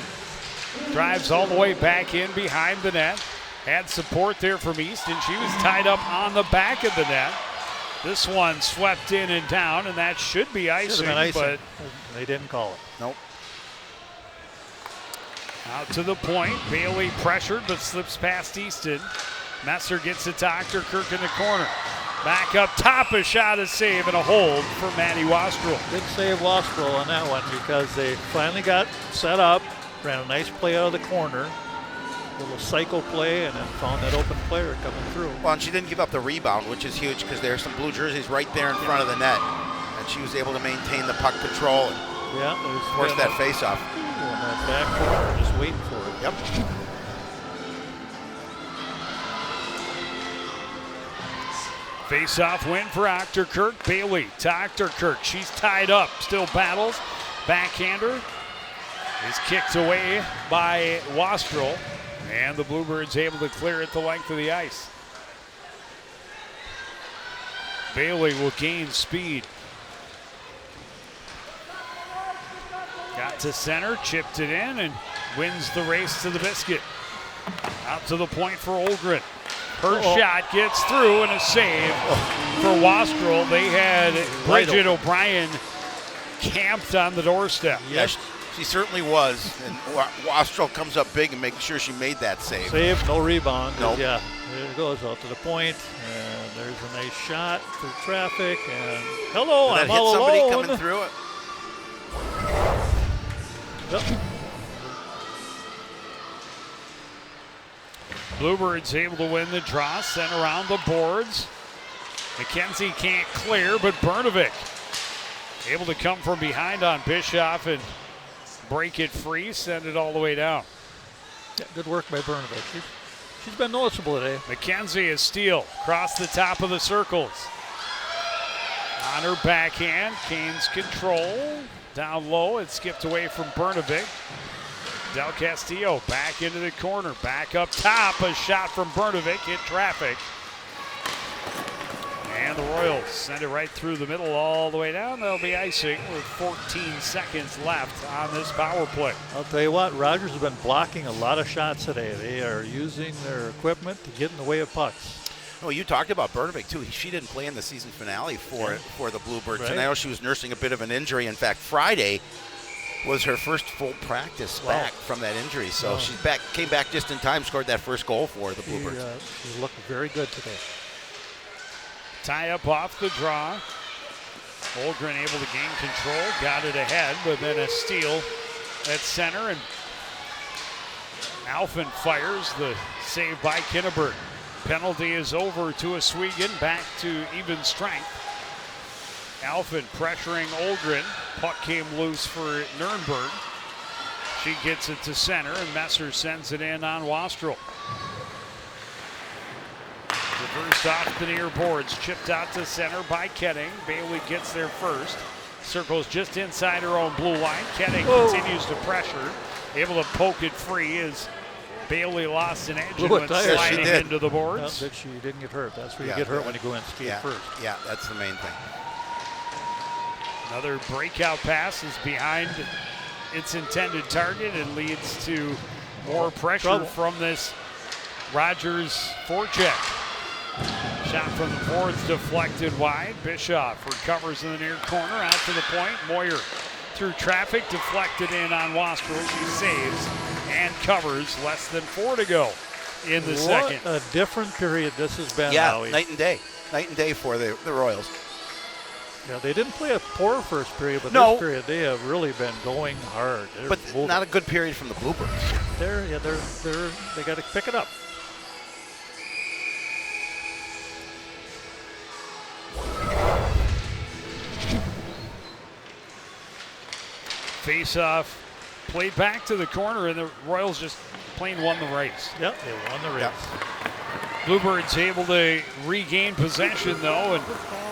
drives all the way back in behind the net. Had support there from Easton. She was tied up on the back of the net. This one swept in and down, and that should be icing, but they didn't call it. Nope. Out to the point. Bailey pressured, but slips past Easton. Messer gets it to Achterkirk in the corner. Back up top, a shot, a save, and a hold for Maddie Wastrel. Good save Wastrel on that one because they finally got set up, ran a nice play out of the corner, little cycle play, and then found that open player coming through. Well, and she didn't give up the rebound, which is huge because there's some blue jerseys right there in front of the net. And she was able to maintain the puck control and force that face-off. On that back corner, just waiting for it. Yep. Face-off win for Achterkirk. Bailey to Achterkirk. She's tied up, still battles. Backhander is kicked away by Wastrel. And the Bluebirds able to clear it the length of the ice. Bailey will gain speed. Got to center, chipped it in, and wins the race to the biscuit. Out to the point for Olgren. Her shot gets through and a save for Wastrel. They had Bridget O'Brien camped on the doorstep. Yes, she certainly was. And Wastrel comes up big and making sure she made that save. Save, no rebound. Nope. Yeah, there it goes out to the point, and there's a nice shot through traffic. And hello, Did I'm that hit all somebody alone. coming through it? Yep. Bluebirds able to win the draw, sent around the boards. McKenzie can't clear, but Bernovic able to come from behind on Bischoff and break it free, send it all the way down. Yeah, good work by Bernovic. She's been noticeable today. McKenzie is steal, across the top of the circles. On her backhand, Kane's control. Down low, it skipped away from Bernovic. Del Castillo back into the corner, back up top. A shot from Bernovic, hit traffic. And the Royals send it right through the middle all the way down. They'll be icing with 14 seconds left on this power play. I'll tell you what, Rogers has been blocking a lot of shots today. They are using their equipment to get in the way of pucks. Oh, you talked about Bernovic, too. She didn't play in the season finale for the Bluebirds. Right. And I know she was nursing a bit of an injury. In fact, Friday was her first full practice back from that injury. So she came back just in time, scored that first goal for the Bluebirds. She looked very good today. Tie up off the draw. Olgren able to gain control, got it ahead, but then a steal at center, and Alphen fires the save by Kinneberg. Penalty is over to Oswego, back to even strength. Alphen pressuring Olgren. Puck came loose for Nurnberg. She gets it to center, and Messer sends it in on Wastrel. Reversed off the near boards, chipped out to center by Ketting. Bailey gets there first. Circles just inside her own blue line. Ketting continues to pressure, able to poke it free as Bailey lost an edge and went sliding into the boards. No, she didn't get hurt. That's where you get hurt when you go in skate first. Yeah, that's the main thing. Another breakout pass is behind its intended target and leads to more pressure from this Rogers forecheck. Shot from the boards deflected wide. Bischoff recovers in the near corner, out to the point. Moyer through traffic, deflected in on Wastrel. She saves and covers. Less than 4 to go in the second. What a different period this has been. Yeah, Howie. night and day. Night and day for the Royals. Yeah, they didn't play a poor first period, but No. this period they have really been going hard. They're But moving. not a good period from the Bluebirds. They got to pick it up. Face-off played back to the corner, and the Royals just plain won the race. Yep, they won the race. Yep. Bluebirds able to regain possession, though, and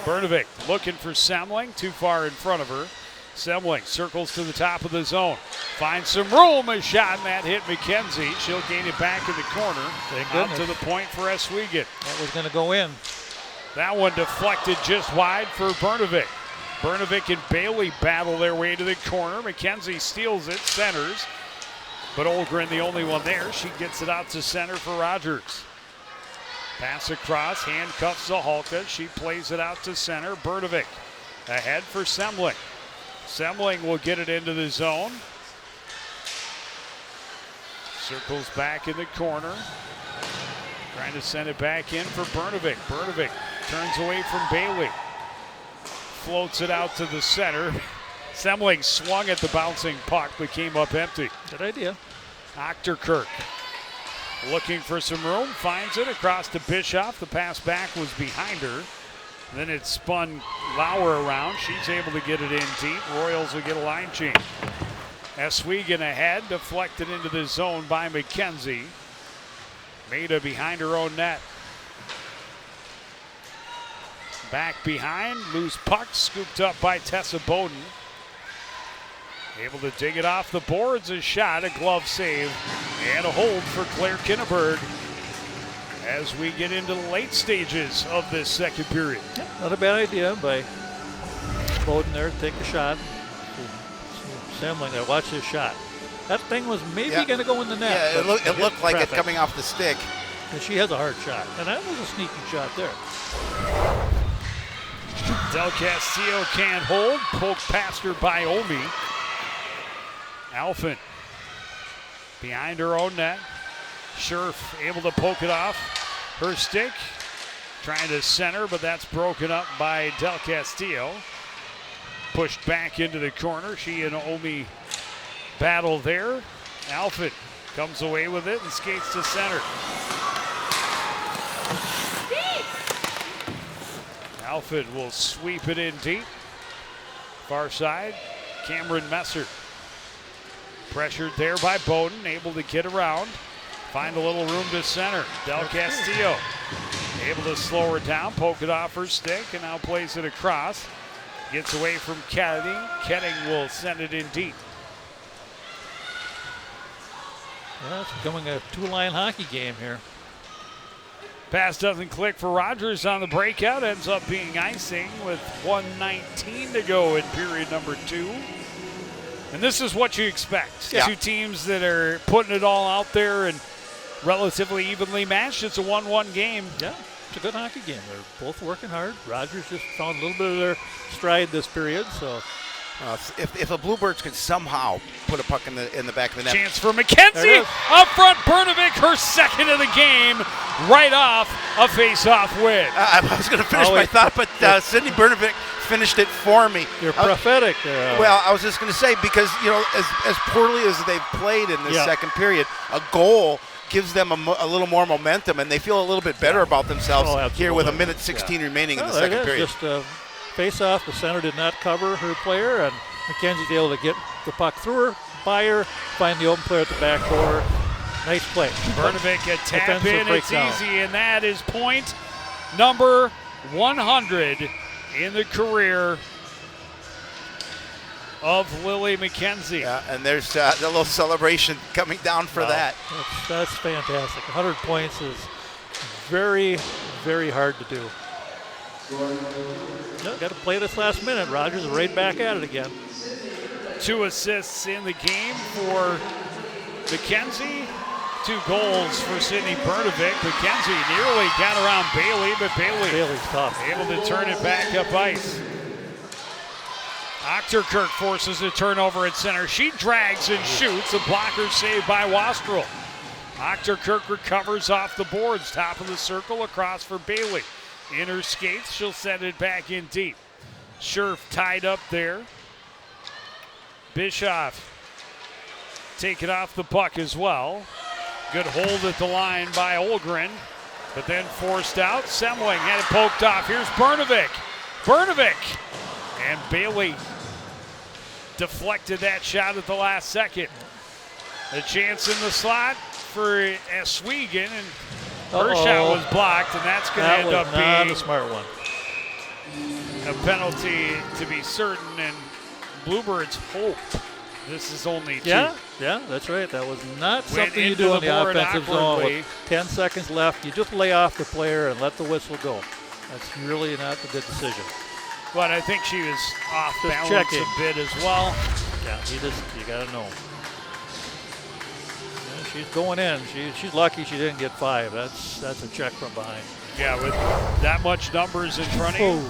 Bernovic looking for Semling, too far in front of her. Semling circles to the top of the zone, finds some room, a shot, and that hit McKenzie. She'll gain it back in the corner, out to the point for Oswego. That was going to go in. That one deflected just wide for Bernovic. Bernovic and Bailey battle their way to the corner. McKenzie steals it, centers, but Olgren the only one there. She gets it out to center for Rogers. Pass across, handcuffs Zahalka. She plays it out to center. Bernovic ahead for Semling. Semling will get it into the zone. Circles back in the corner. Trying to send it back in for Bernovic. Bernovic turns away from Bailey. Floats it out to the center. Semling swung at the bouncing puck, but came up empty. Good idea. Achterkirk looking for some room, finds it across to Bischoff. The pass back was behind her. Then it spun Lauer around. She's able to get it in deep. Royals will get a line change. Oswego ahead, deflected into the zone by McKenzie. Maida behind her own net. Back behind, loose puck, scooped up by Tessa Bowden. Able to dig it off the boards. A shot, a glove save, and a hold for Claire Kinneberg as we get into the late stages of this second period. Yeah, not a bad idea by Bowden there to take the shot. Semling there, watch his shot. That thing was maybe going to go in the net. Yeah, it looked like it coming off the stick. And she has a hard shot, and that was a sneaky shot there. Del Castillo can't hold. Poked past her by Omi. Alphen behind her own net. Scherf able to poke it off her stick. Trying to center, but that's broken up by Del Castillo. Pushed back into the corner. She and Omi battle there. Alphen comes away with it and skates to center. Alphen will sweep it in deep. Far side, Cameron Messer. Pressured there by Bowden, able to get around. Find a little room to center. Del Castillo able to slow her down, poke it off her stick, and now plays it across. Gets away from Ketting. Ketting will send it in deep. Yeah, it's becoming a two-line hockey game here. Pass doesn't click for Rogers on the breakout. Ends up being icing with 1:19 to go in period number 2. And this is what you expect. Yeah. Two teams that are putting it all out there and relatively evenly matched. It's a 1-1 game. Yeah, it's a good hockey game. They're both working hard. Rogers just found a little bit of their stride this period. So If the Bluebirds could somehow put a puck in the back of the net. Chance for McKenzie. Up front, Bernovic, her second of the game, right off a face-off win. I was going to finish my thought, but Sydney Bernovic finished it for me. You're prophetic there. Well, I was just going to say, because, as poorly as they've played in this second period, a goal gives them a little more momentum, and they feel a little bit better about themselves here with 1:16 remaining in the second period. Just face-off, the center did not cover her player, and McKenzie's able to get the puck through her, by her, find the open player at the back door. Nice play. Bernovic a tap in, it's easy, and that is point number 100 in the career of Lily McKenzie. Yeah, and there's a little celebration coming down for that. That's fantastic. 100 points is very, very hard to do. Got to play this last minute. Rogers is right back at it again. 2 assists in the game for McKenzie. 2 goals for Sydney Bernovic. McKenzie nearly got around Bailey, but Bailey's tough. Able to turn it back up ice. Ochterkirk forces a turnover at center. She drags and shoots. A blocker saved by Wastrel. Ochterkirk recovers off the boards. Top of the circle across for Bailey. In her skates, she'll send it back in deep. Scherf tied up there. Bischoff taking off the puck as well. Good hold at the line by Olgren, but then forced out. Semling had it poked off. Here's Bernovic. And Bailey deflected that shot at the last second. A chance in the slot for Oswego, and her shot was blocked, and that's going to end up being a smart one. A penalty to be certain, and Bluebirds hope this is only 2. Yeah, that's right. That was not something you do in the offensive zone. With 10 seconds left, you just lay off the player and let the whistle go. That's really not a good decision. But I think she was off Just balance checking. a bit as well. Yeah, you got to know. She's going in. She's lucky she didn't get 5. That's a check from behind. Yeah, with that much numbers in front of you.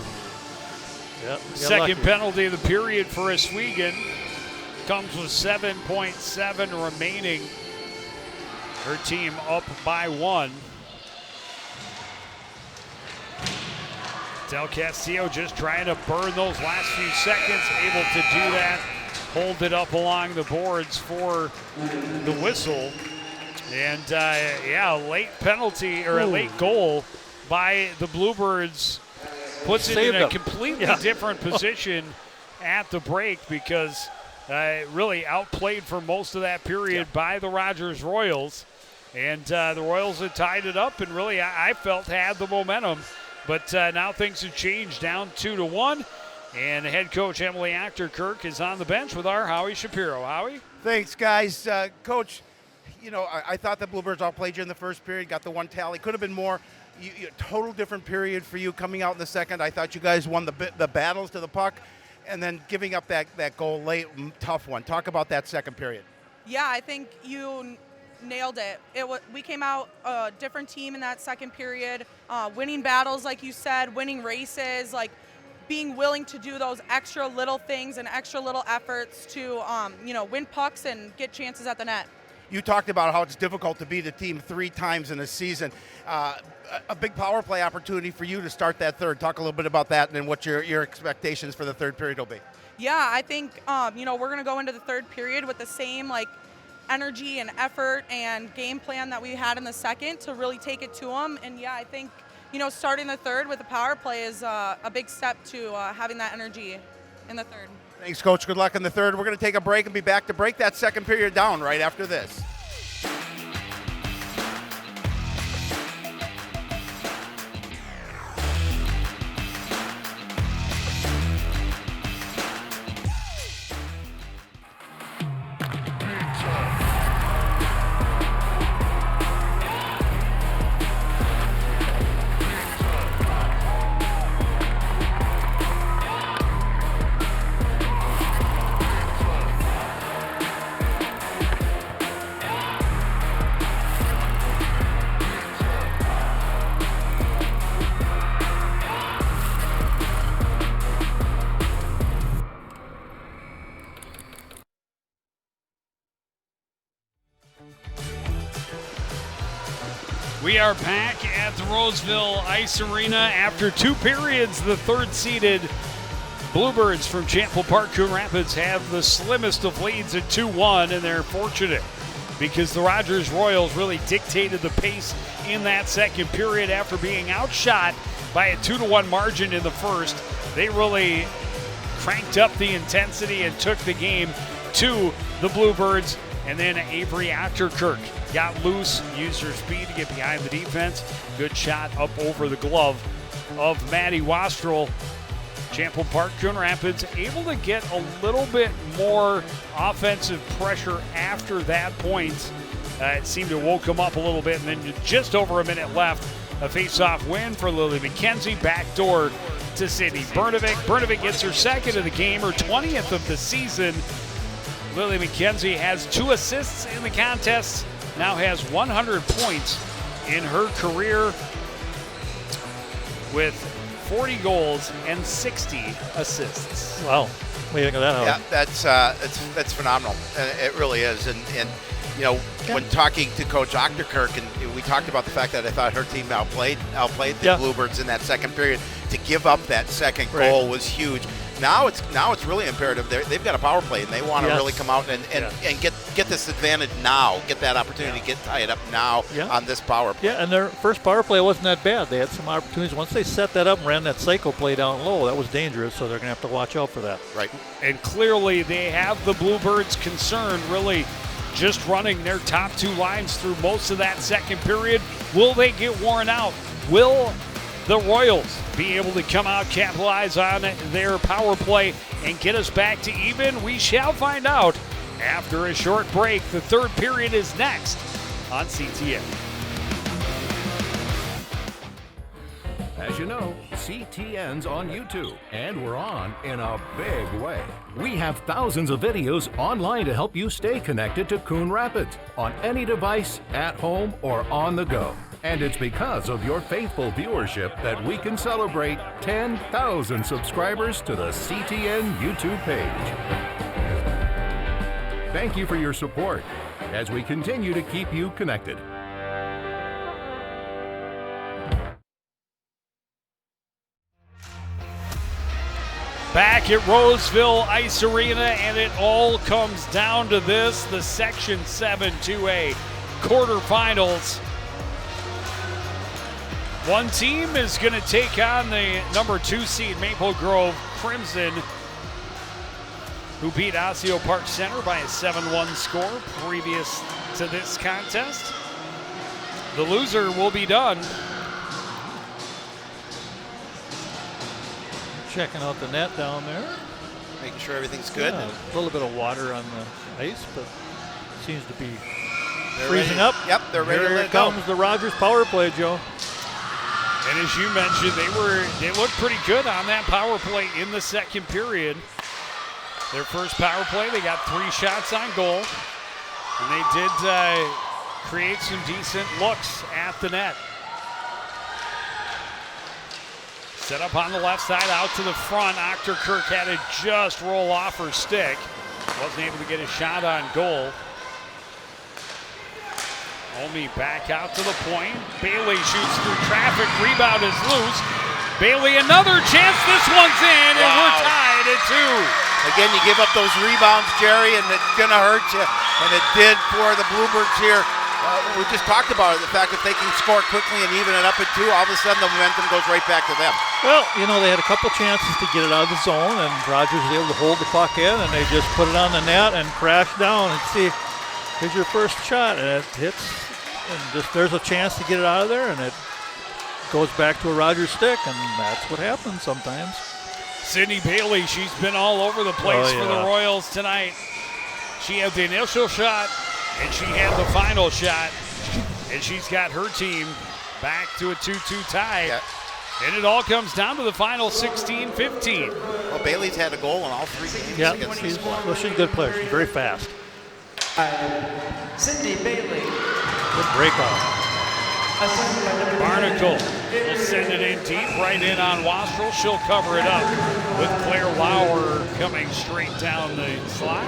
Yep, Second lucky. penalty of the period for Oswego. Comes with 7.7 remaining. Her team up by 1. Del Castillo just trying to burn those last few seconds. Able to do that. Hold it up along the boards for the whistle. And late penalty or a late goal by the Bluebirds puts it in a completely different position at the break, because really outplayed for most of that period by the Rogers Royals. And the Royals had tied it up and really, I felt, had the momentum. But now things have changed, down 2-1. And head coach Emily Achterkirk is on the bench with our Howie Shapiro. Howie? Thanks, guys. Coach, you know, I thought the Bluebirds outplayed you in the first period, got the one tally. Could have been more. Total different period for you coming out in the second. I thought you guys won the battles to the puck, and then giving up that goal late, tough one. Talk about that second period. Yeah, I think you nailed it. We came out a different team in that second period, winning battles, like you said, winning races, like being willing to do those extra little things and extra little efforts to, win pucks and get chances at the net. You talked about how it's difficult to beat a team 3 times in a season. A big power play opportunity for you to start that third. Talk a little bit about that and then what your expectations for the third period will be. Yeah, I think, we're going to go into the third period with the same, energy and effort and game plan that we had in the second to really take it to them. And, yeah, I think, starting the third with a power play is a big step to having that energy in the third. Thanks, Coach. Good luck in the third. We're going to take a break and be back to break that second period down right after this. We are back at the Roseville Ice Arena after 2 periods. The third-seeded Bluebirds from Champlin Park, Coon Rapids, have the slimmest of leads at 2-1, and they're fortunate because the Rogers Royals really dictated the pace in that second period after being outshot by a 2-1 margin in the first. They really cranked up the intensity and took the game to the Bluebirds, and then Avery Achterkirk got loose, used her speed to get behind the defense. Good shot up over the glove of Maddie Wastrel. Champlin Park, Coon Rapids able to get a little bit more offensive pressure after that point. It seemed to woke them up a little bit, and then just over a minute left, a face-off win for Lily McKenzie. Backdoor to Sydney Bernovic. Bernovic gets her second of the game, her 20th of the season. Lily McKenzie has 2 assists in the contest, now has 100 points in her career with 40 goals and 60 assists. Wow. What do you think of that? Yeah, that's phenomenal. It really is. And when talking to Coach Achterkirk, and we talked about the fact that I thought her team outplayed the Bluebirds in that second period. To give up that second goal was huge. Now it's really imperative. They've got a power play, and they want to really come out and get this advantage now, get that opportunity to get tied up now on this power play. Yeah, and their first power play wasn't that bad. They had some opportunities. Once they set that up and ran that cycle play down low, that was dangerous, so they're going to have to watch out for that. Right. And clearly they have the Bluebirds concerned, really just running their top 2 lines through most of that second period. Will they get worn out? Will the Royals be able to come out, capitalize on their power play, and get us back to even? We shall find out after a short break. The third period is next on CTN. As you know, CTN's on YouTube, and we're on in a big way. We have thousands of videos online to help you stay connected to Coon Rapids on any device, at home, or on the go. And it's because of your faithful viewership that we can celebrate 10,000 subscribers to the CTN YouTube page. Thank you for your support as we continue to keep you connected. Back at Roseville Ice Arena, and it all comes down to this, the Section 7 2A quarterfinals. One team is going to take on the number 2 seed Maple Grove Crimson, who beat Osseo Park Center by a 7-1 score previous to this contest. The loser will be done. checking out the net down there. Making sure everything's good. Yeah, a little bit of water on the ice, but seems to be They're freezing ready. up. Yep, they're ready to Here let go. comes the Rogers power play, Joe. And as you mentioned, they looked pretty good on that power play in the second period. Their first power play, they got 3 shots on goal, and they did create some decent looks at the net. Set up on the left side, out to the front. Ochterkirk had to just roll off her stick. Wasn't able to get a shot on goal. Omi back out to the point. Bailey shoots through traffic. Rebound is loose. Bailey, another chance. This one's in, and we're tied at 2. Again, you give up those rebounds, Jerry, and it's going to hurt you. And it did for the Bluebirds here. We just talked about it, the fact that they can score quickly and even it up at 2, all of a sudden the momentum goes right back to them. Well, you know, they had a couple chances to get it out of the zone, and Rogers was able to hold the puck in, and they just put it on the net and crash down and see, here's your first shot, and it hits, and just there's a chance to get it out of there, and it goes back to a Rogers stick, and that's what happens sometimes. Sydney Bailey, she's been all over the place for the Royals tonight. She had the initial shot, and she had the final shot, and she's got her team back to a 2-2 tie. Yeah. And it all comes down to the final 16-15. Well, Bailey's had a goal in all 3 games. Yeah, against she's the squad. a good player. She's very fast. Sydney Bailey. Good breakout. Barnacle will send it in deep, right in on Wastrel. She'll cover it up with Claire Lauer coming straight down the slot.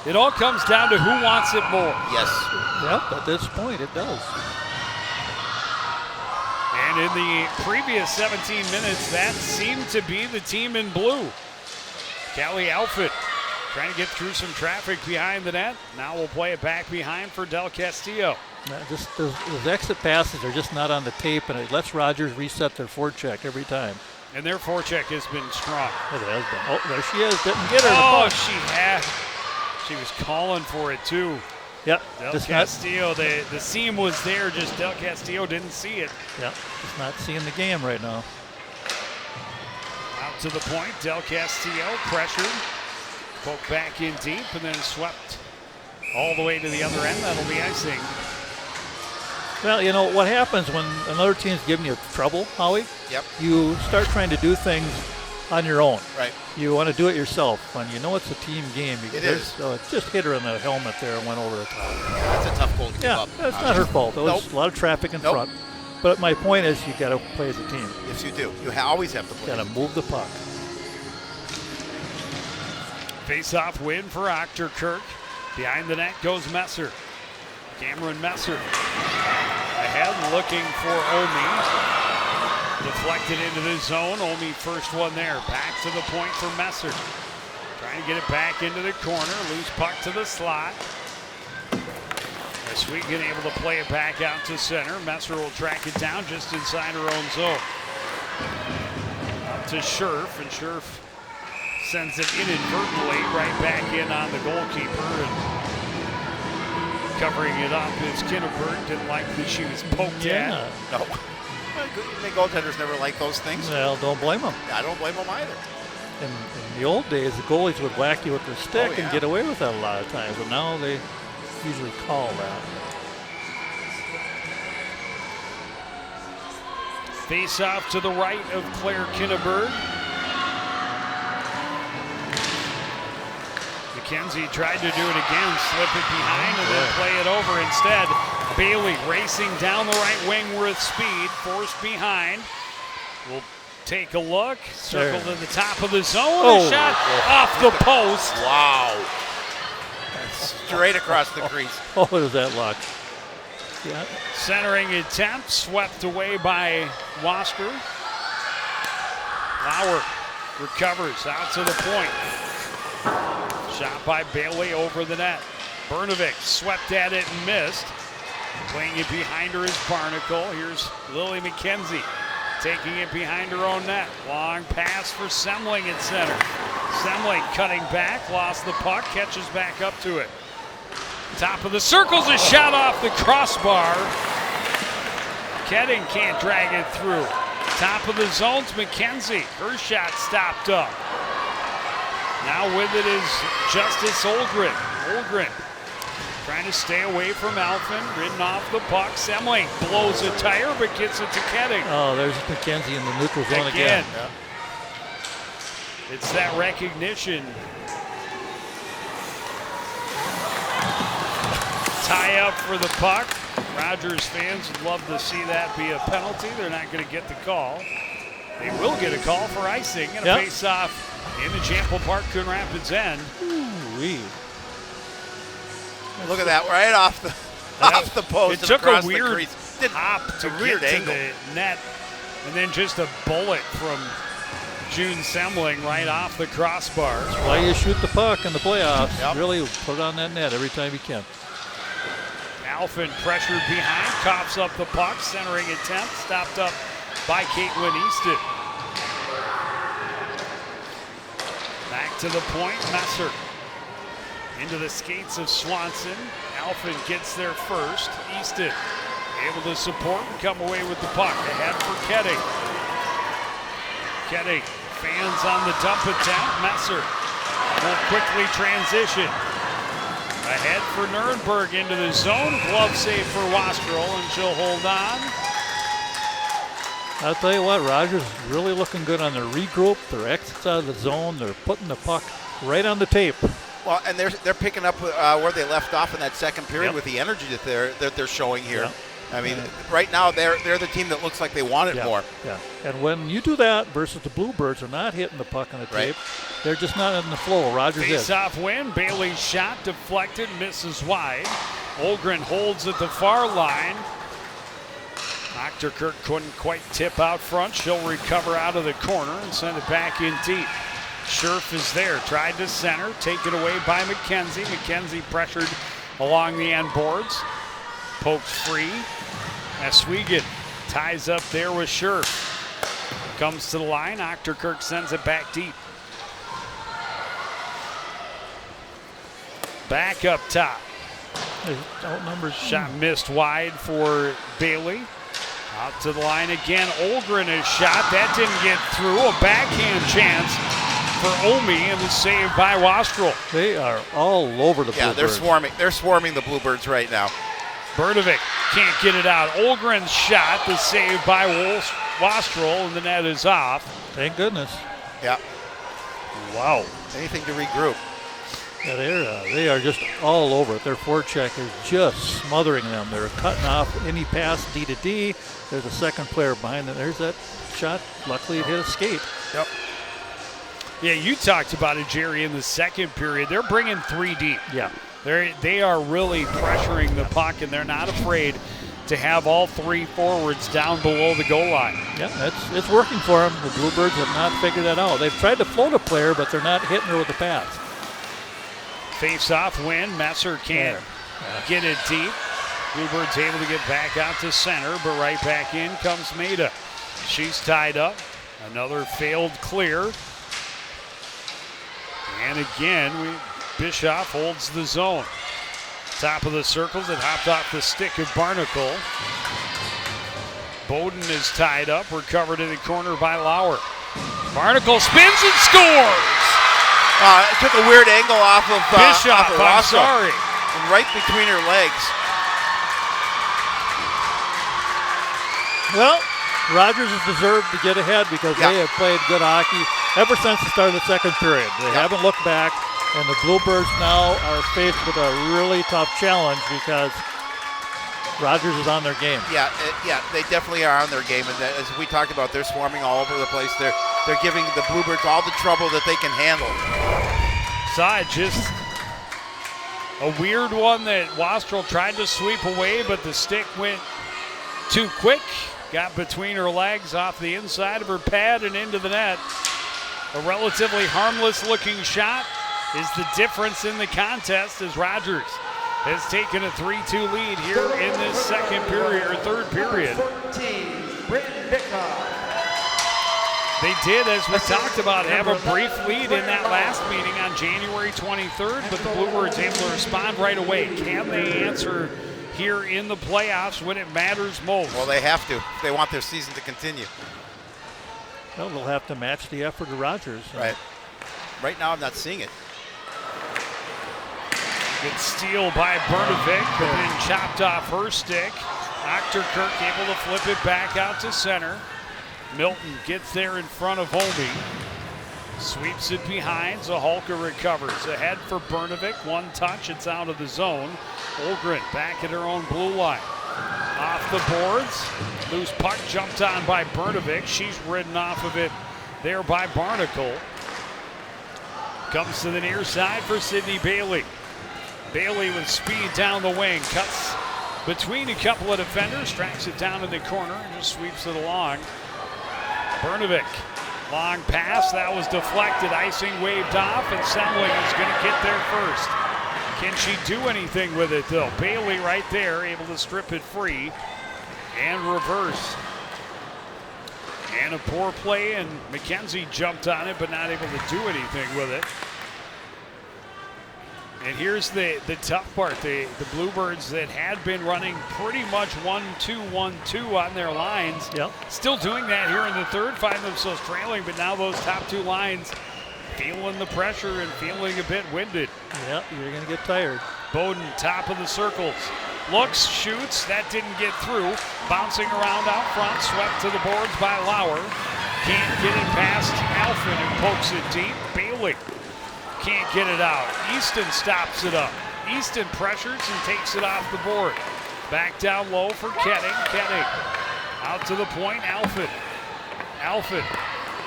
It all comes down to who wants it more. Yes. Yep, at this point it does. And in the previous 17 minutes, that seemed to be the team in blue. Callie Outfit trying to get through some traffic behind the net. Now we'll play it back behind for Del Castillo. Just those exit passes are just not on the tape, and it lets Rogers reset their forecheck every time. And their forecheck has been strong. It has been. Oh, there she is. Didn't get her. Oh, she had. She was calling for it too. Yep. Del Castillo, the seam was there, just Del Castillo didn't see it. Yep. Just not seeing the game right now. Out to the point, Del Castillo pressured. Poked back in deep and then swept all the way to the other end. That'll be icing. Well, you know, what happens when another team's giving you trouble, Howie? Yep. You start trying to do things on your own. Right. You want to do it yourself. When you know it's a team game. It is. Just hit her in the helmet there and went over the top. Yeah, that's a tough goal to give up. That's not her fault. There was a lot of traffic in front. But my point is, you got to play as a team. Yes, you do. You always have to play. Got to move the puck. Face-off win for Ochterkirk. Behind the net goes Messer. Cameron Messer ahead, looking for Omi. Deflected into the zone. Omi first one there. Back to the point for Messer. Trying to get it back into the corner. Loose puck to the slot. Sweetgen able to play it back out to center. Messer will track it down just inside her own zone. Up to Scherf, and Scherf sends it inadvertently right back in on the goalkeeper, and covering it up is Kinneberg. Didn't like that she was poked at. No. The goaltenders never like those things. Well, don't blame them. I don't blame them either. In the old days, the goalies would whack you with their stick and get away with that a lot of times, but now they usually call that. Face off to the right of Claire Kinneberg. McKenzie tried to do it again, slip it behind and then play it over instead. Bailey racing down the right wing with speed, forced behind. We'll take a look, circle to the top of the zone, a shot off the post. Wow. Straight across the crease. Oh, was that luck. Yeah. Centering attempt, swept away by Wasker. Lauer recovers out to the point. Shot by Bailey over the net. Bernovic swept at it and missed. Playing it behind her is Barnacle. Here's Lily McKenzie taking it behind her own net. Long pass for Semling at center. Semling cutting back, lost the puck, catches back up to it. Top of the circle's a shot off the crossbar. Ketting can't drag it through. Top of the zone's McKenzie. Her shot stopped up. Now with it is Justice Olgren. Olgren trying to stay away from Alphen. Ridden off the puck. Semling blows a tire but gets it to Ketting. Oh, there's McKenzie in the neutral zone again. Yeah. It's that recognition. Tie up for the puck. Rogers fans would love to see that be a penalty. They're not going to get the call. They will get a call for icing and a face-off in the Champlin Park, Coon Rapids end. Ooh-wee. Look at that, right off the post. It took across a weird the crease. hop to weird get angle. to the net, and then just a bullet from June Semling right off the crossbar. Why you shoot the puck in the playoffs. Yep. Really put it on that net every time you can. Alphen pressured behind, coughs up the puck, centering attempt, stopped up by Caitlin Easton. Back to the point, Messer. Into the skates of Swanson. Alphen gets there first. Easton able to support and come away with the puck. Ahead for Ketting. Ketting fans on the dump attempt. Messer will quickly transition. Ahead for Nurnberg into the zone. Glove save for Wastrel, and she'll hold on. I'll tell you what, Rogers is really looking good on their regroup, their exits out of the zone. They're putting the puck right on the tape. Well, and they're picking up where they left off in that second period with the energy that they're showing here. Yeah. I mean, right now they're the team that looks like they want it more. Yeah, and when you do that versus the Bluebirds are not hitting the puck on the tape, they're just not in the flow. Rogers is. Face-off win. Bailey's shot deflected, misses wide. Olgren holds at the far line. Kirk couldn't quite tip out front. She'll recover out of the corner and send it back in deep. Scherf is there, tried to center, taken away by McKenzie. McKenzie pressured along the end boards. Poked free. Aswegan ties up there with Scherf. Comes to the line. Kirk sends it back deep. Back up top. Outnumbers. Shot missed wide for Bailey. Out to the line again. Olgren is shot. That didn't get through. A backhand chance for Omi, and the save by Wastrel. They are all over the Bluebirds. Yeah, they're swarming. They're swarming the Bluebirds right now. Berdovic can't get it out. Olgren's shot, the save by Wastrel, and the net is off. Thank goodness. Yeah. Wow. Anything to regroup. Yeah, they are just all over it. Their forecheck is just smothering them. They're cutting off any pass D to D. There's a second player behind them. There's that shot. Luckily, it hit a skate. Yep. Yeah, you talked about it, Jerry, in the second period. They're bringing three deep. Yeah. They are really pressuring the puck, and they're not afraid to have all three forwards down below the goal line. Yeah, it's working for them. The Bluebirds have not figured that out. They've tried to float a player, but they're not hitting her with the pass. Face-off win. Messer can't get it deep. Bluebirds able to get back out to center, but right back in comes Maida. She's tied up. Another failed clear. And again, Bischoff holds the zone. Top of the circles, it hopped off the stick of Barnacle. Bowden is tied up, recovered in the corner by Lauer. Barnacle spins and scores! It took a weird angle off of Bischoff, off of I'm Rosso, sorry. and right between her legs. Well, Rogers has deserved to get ahead because they have played good hockey ever since the start of the second period. They haven't looked back, and the Bluebirds now are faced with a really tough challenge because Rogers is on their game. Yeah, they definitely are on their game, and as we talked about, they're swarming all over the place. They're giving the Bluebirds all the trouble that they can handle. Side just a weird one that Wastrel tried to sweep away, but the stick went too quick. Got between her legs, off the inside of her pad and into the net. A relatively harmless looking shot is the difference in the contest as Rogers has taken a 3-2 lead here in this second period, or third period. 14, Britton Bickhoff. They did, as we talked about, have a brief lead in that last meeting on January 23rd, but the Bluebirds able to respond right away. Can they answer here in the playoffs when it matters most. Well, they have to if they want their season to continue. Well, they'll have to match the effort of Rogers. Right. Right now, I'm not seeing it. Good steal by Bernovic, but then chopped off her stick. Ochterkirk able to flip it back out to center. Milton gets there in front of Holme. Sweeps it behind, Zahalka recovers. Ahead for Bernovic, one touch, it's out of the zone. Olgren back at her own blue line. Off the boards, loose puck jumped on by Bernovic. She's ridden off of it there by Barnacle. Comes to the near side for Sydney Bailey. Bailey with speed down the wing, cuts between a couple of defenders, tracks it down in the corner, and just sweeps it along. Bernovic, long pass, that was deflected, icing waved off, and Semling is going to get there first. Can she do anything with it though? Bailey right there, able to strip it free and reverse. And a poor play, and McKenzie jumped on it, but not able to do anything with it. And here's the tough part. The Bluebirds that had been running pretty much 1-2, 1-2 on their lines. Yep. Still doing that here in the third, find themselves trailing, but now those top two lines feeling the pressure and feeling a bit winded. Yep, you're going to get tired. Bowden, top of the circles. Looks, shoots, that didn't get through. Bouncing around out front, swept to the boards by Lauer. Can't get it past Alfin, who pokes it deep. Bailey can't get it out. Easton stops it up. Easton pressures and takes it off the board. Back down low for Ketting. Ketting out to the point. Alfin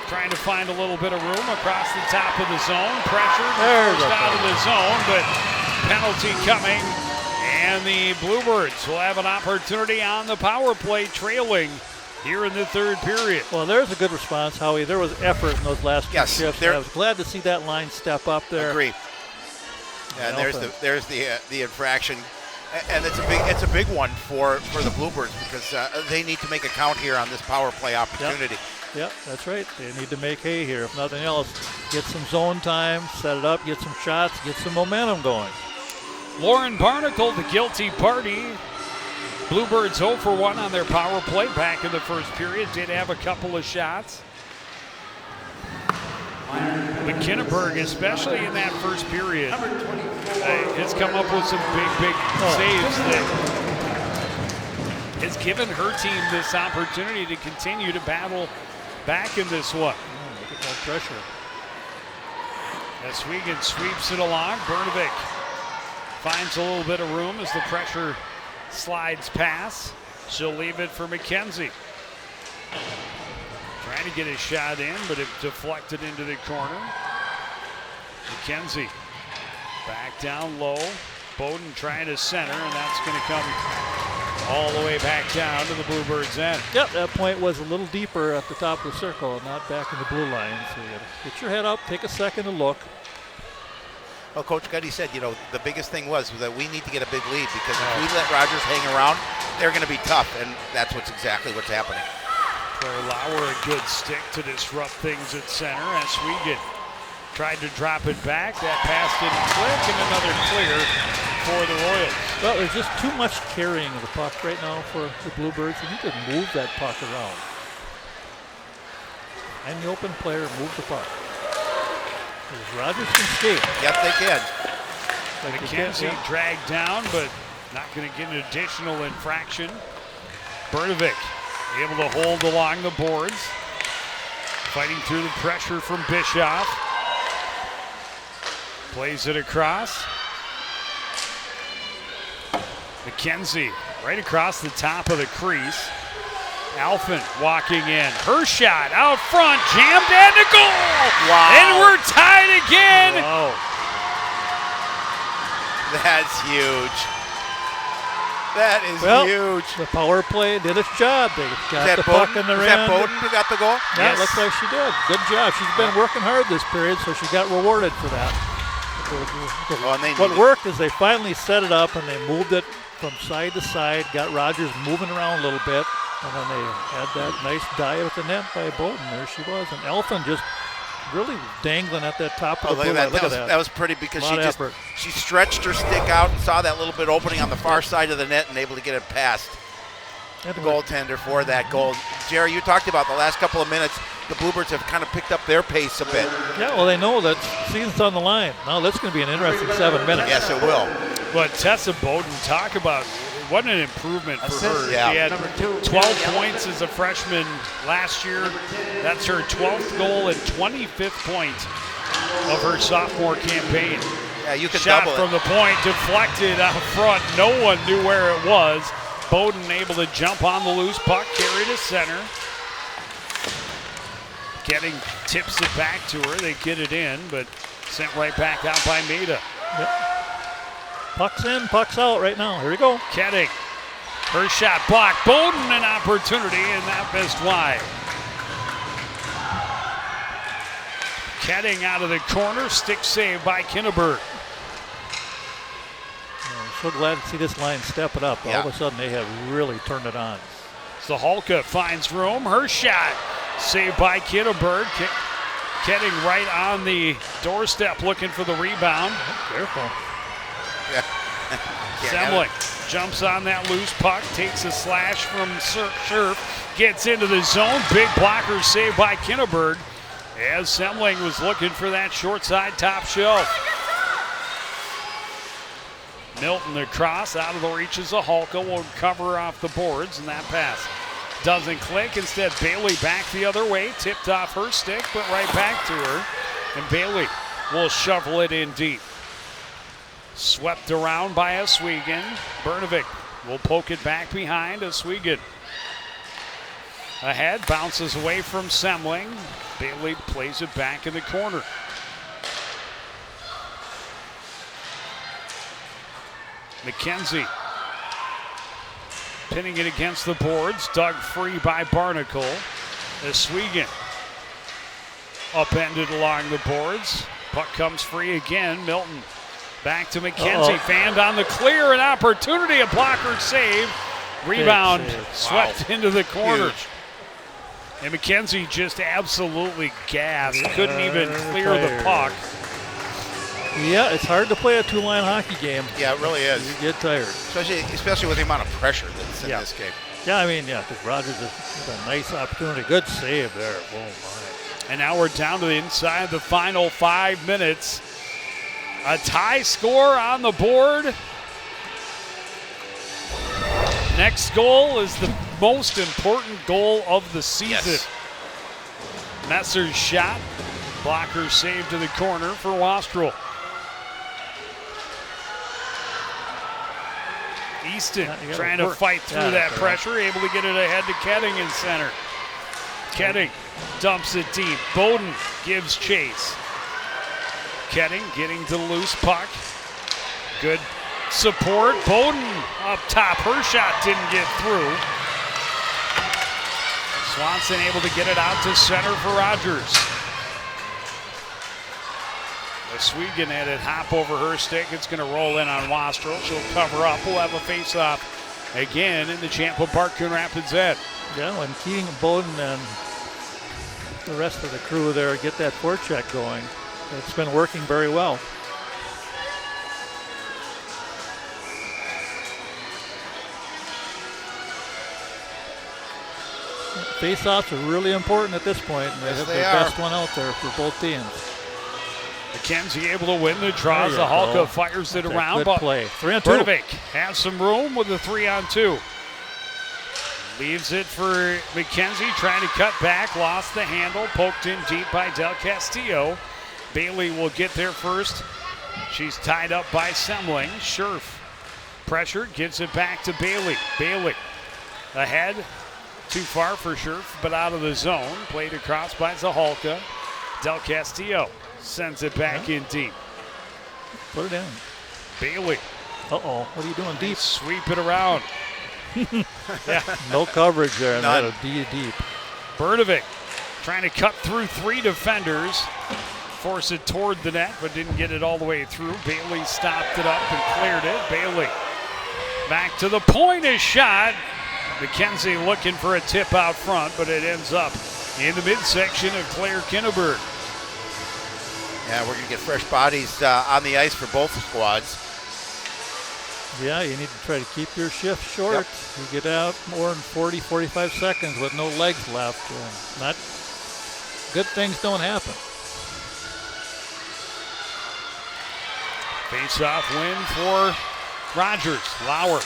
trying to find a little bit of room across the top of the zone. Pressure forced out of the zone, but penalty coming. And the Bluebirds will have an opportunity on the power play, trailing here in the third period. Well, there's a good response, Howie. There was effort in those last two shifts. I was glad to see that line step up there. Agree. And there's the infraction, and it's a big one for the Bluebirds because they need to make a count here on this power play opportunity. Yep, that's right. They need to make hay here. If nothing else, get some zone time, set it up, get some shots, get some momentum going. Lauren Barnacle, the guilty party. Bluebirds 0 for 1 on their power play back in the first period. Did have a couple of shots. McKinniburg, especially in that first period, has come up with some big saves that has given her team this opportunity to continue to battle back in this one. Look at that pressure. Swegan sweeps it along. Bernovic finds a little bit of room as the pressure slides past. She'll leave it for McKenzie. Trying to get a shot in, but it deflected into the corner. McKenzie back down low. Bowden trying to center, and that's going to come all the way back down to the Bluebirds' end. Yep, that point was a little deeper at the top of the circle and not back in the blue line. So you get your head up, take a second to look. Well, Coach Gutty said, the biggest thing was that we need to get a big lead because if we let Rogers hang around, they're going to be tough, and that's exactly what's happening. Claire Lauer, a good stick to disrupt things at center as Swegan tried to drop it back. That pass didn't click, and another clear for the Royals. Well, there's just too much carrying of the puck right now for the Bluebirds. They need to move that puck around. And the open player move the puck. Rogers can skate. Yep, they can. McKenzie dragged down, but not going to get an additional infraction. Bernovic able to hold along the boards. Fighting through the pressure from Bischoff. Plays it across. McKenzie right across the top of the crease. Alfin walking in. Her shot out front, jammed and a goal! Wow. And we're tied again! Wow. That's huge. That is huge. The power play did its job. They got the puck in the end. Is that Bowden who got the goal? Yeah, it looks like she did. Good job. She's been working hard this period, so she got rewarded for that. What worked is they finally set it up and they moved it from side to side, got Rogers moving around a little bit, and then they had that nice dive at the net by Bowden. There she was. And Elfin just really dangling at that top of Oh, the look blue at line. that. That was pretty because Lot of effort. she stretched her stick out and saw that little bit opening on the far side of the net and able to get it past the goaltender for that goal. Jerry, you talked about the last couple of minutes. The Bluebirds have kind of picked up their pace a bit. Yeah, well, they know that season's on the line. Now that's going to be an interesting 7 minutes. Yes, it will. But Tessa Bowden, talk about what an improvement for her. Yeah. She had 12 points as a freshman last year. That's her 12th goal and 25th point of her sophomore campaign. Yeah, you can Shot double from it. the point, deflected out front. No one knew where it was. Bowden able to jump on the loose puck, carry to center. Getting tips it back to her. They get it in, but sent right back out by Maida. Yep. Puck's in, puck's out right now. Here we go. Ketting. Her shot blocked. Bowden an opportunity, and that missed wide. Ketting out of the corner. Stick save by Kinneberg. I'm so glad to see this line step it up. All of a sudden, they have really turned it on. Zahalka finds room. Her shot. Saved by Kinneberg. Ketting right on the doorstep looking for the rebound. Careful. Yeah. Semling jumps on that loose puck, takes a slash from Scherf, gets into the zone. Big blocker saved by Kinneberg as Semling was looking for that short side top shelf. Milton across, out of the reach of Zahalka, will cover off the boards, and that pass doesn't click. Instead, Bailey back the other way, tipped off her stick, but right back to her. And Bailey will shovel it in deep. Swept around by Oswego. Bernovic will poke it back behind Oswego. Ahead, bounces away from Semling. Bailey plays it back in the corner. McKenzie pinning it against the boards, dug free by Barnacle. Oswego upended along the boards. Puck comes free again. Milton back to McKenzie. Fanned on the clear, an opportunity, a blocker save. Rebound swept into the corner. Huge. And McKenzie just absolutely gassed. Couldn't even clear the puck. Yeah, it's hard to play a two-line hockey game. Yeah, it really is. You get tired. Especially with the amount of pressure that's in this game. Yeah, I mean, because Rogers has a nice opportunity. Good save there. Oh, my. And now we're down to the inside the final 5 minutes. A tie score on the board. Next goal is the most important goal of the season. Yes. Messer's shot. Blocker save to the corner for Wastrel. Easton trying to fight through that pressure, able to get it ahead to Ketting in center. Ketting dumps it deep. Bowden gives chase. Ketting getting to the loose puck. Good support. Bowden up top. Her shot didn't get through. Swanson able to get it out to center for Rogers. Oswego had it hop over her stick. It's going to roll in on Wastrel. She'll cover up. We'll have a face-off again in the Champlin Park Coon Rapids end. Yeah, when Keating, Bowden, and the rest of the crew there get that forecheck going, it's been working very well. Face-offs are really important at this point, and they have their best one out there for both teams. McKenzie able to win the draw. Zahalka fires it around. Good But play. 3-on-2. Bernovic has some room with a 3-on-2. Leaves it for McKenzie, trying to cut back. Lost the handle. Poked in deep by Del Castillo. Bailey will get there first. She's tied up by Semling. Scherf pressured, gives it back to Bailey. Bailey ahead. Too far for Scherf, but out of the zone. Played across by Zahalka. Del Castillo sends it back in deep. Put it in. Bailey. Uh-oh. What are you doing deep? Sweep it around. No coverage there. None. Deep. Bernovic trying to cut through 3 defenders. Force it toward the net, but didn't get it all the way through. Bailey stopped it up and cleared it. Bailey back to the point, a shot. McKenzie looking for a tip out front, but it ends up in the midsection of Claire Kinneberg. Yeah, we're going to get fresh bodies on the ice for both squads. Yeah, you need to try to keep your shift short. Yep. You get out more than 40, 45 seconds with no legs left. Not good things don't happen. Face-off win for Rogers. Lauer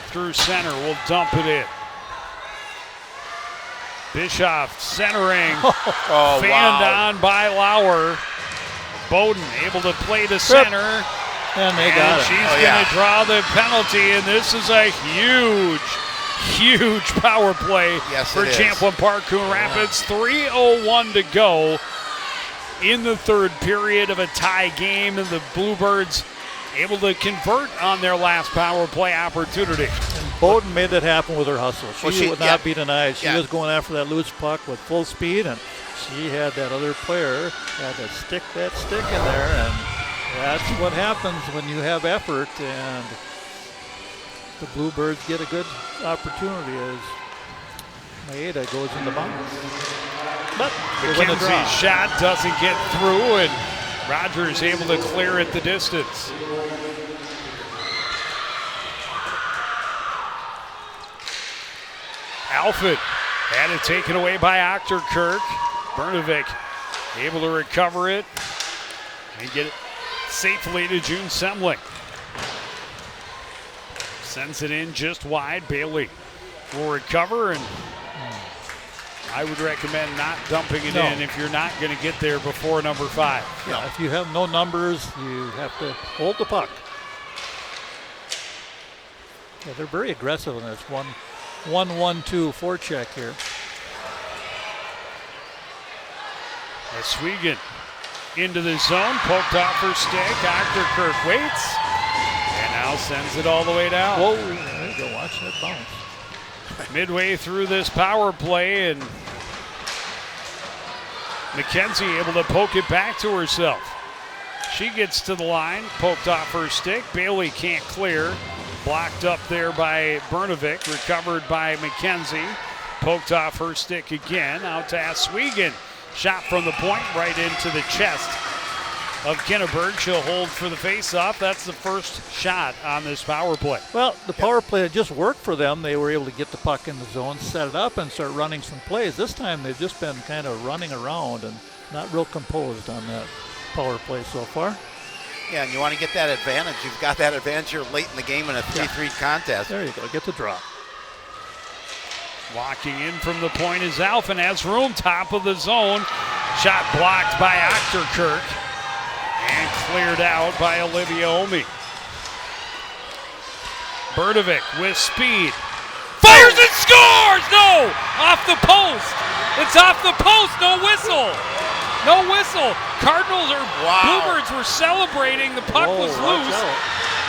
through center will dump it in. Bischoff centering. Oh, Fanned wow. on by Lauer. Bowden able to play to center. And they got it. She's Oh, going to yeah. draw the penalty, and this is a huge power play Yes, for it is. Champlin Park Coon Rapids. 3:01 to go in the third period of a tie game, and the Bluebirds able to convert on their last power play opportunity. And Bowden made that happen with her hustle. She would not be denied. She Yeah. was going after that loose puck with full speed, and she had that other player had to stick that stick in there, and that's what happens when you have effort, and the Bluebirds get a good opportunity as Maeda goes into bounds. But they win the draw. McKenzie's shot doesn't get through, and Rogers able to clear at the distance. Alford had it taken away by Ochterkirk. Bernovic able to recover it and get it safely to June Semling. Sends it in just wide. Bailey will recover, and I would recommend not dumping it in if you're not going to get there before number 5. Yeah, if you have no numbers, you have to hold the puck. Yeah, they're very aggressive in this 1-1-2 forecheck here. Swegan into the zone, poked off her stick. Ochterkirk waits, and now sends it all the way down. Whoa, there you go, watch that bounce. Midway through this power play, and McKenzie able to poke it back to herself. She gets to the line, poked off her stick. Bailey can't clear. Blocked up there by Bernovic, recovered by McKenzie. Poked off her stick again, out to Swegan. Shot from the point right into the chest of Kinneberg. She'll hold for the faceoff. That's the first shot on this power play. Well, the power play had just worked for them. They were able to get the puck in the zone, set it up, and start running some plays. This time they've just been kind of running around and not real composed on that power play so far. Yeah, and you want to get that advantage. You've got that advantage here late in the game in a 3-3 contest. There you go, get the draw. Walking in from the point is Alphen, has room, top of the zone. Shot blocked by Ochterkirk and cleared out by Olivia Omi. Berdovic with speed. Fires and scores! No! Off the post! It's off the post, no whistle! No whistle. Cardinals or Bluebirds were celebrating. The puck was loose.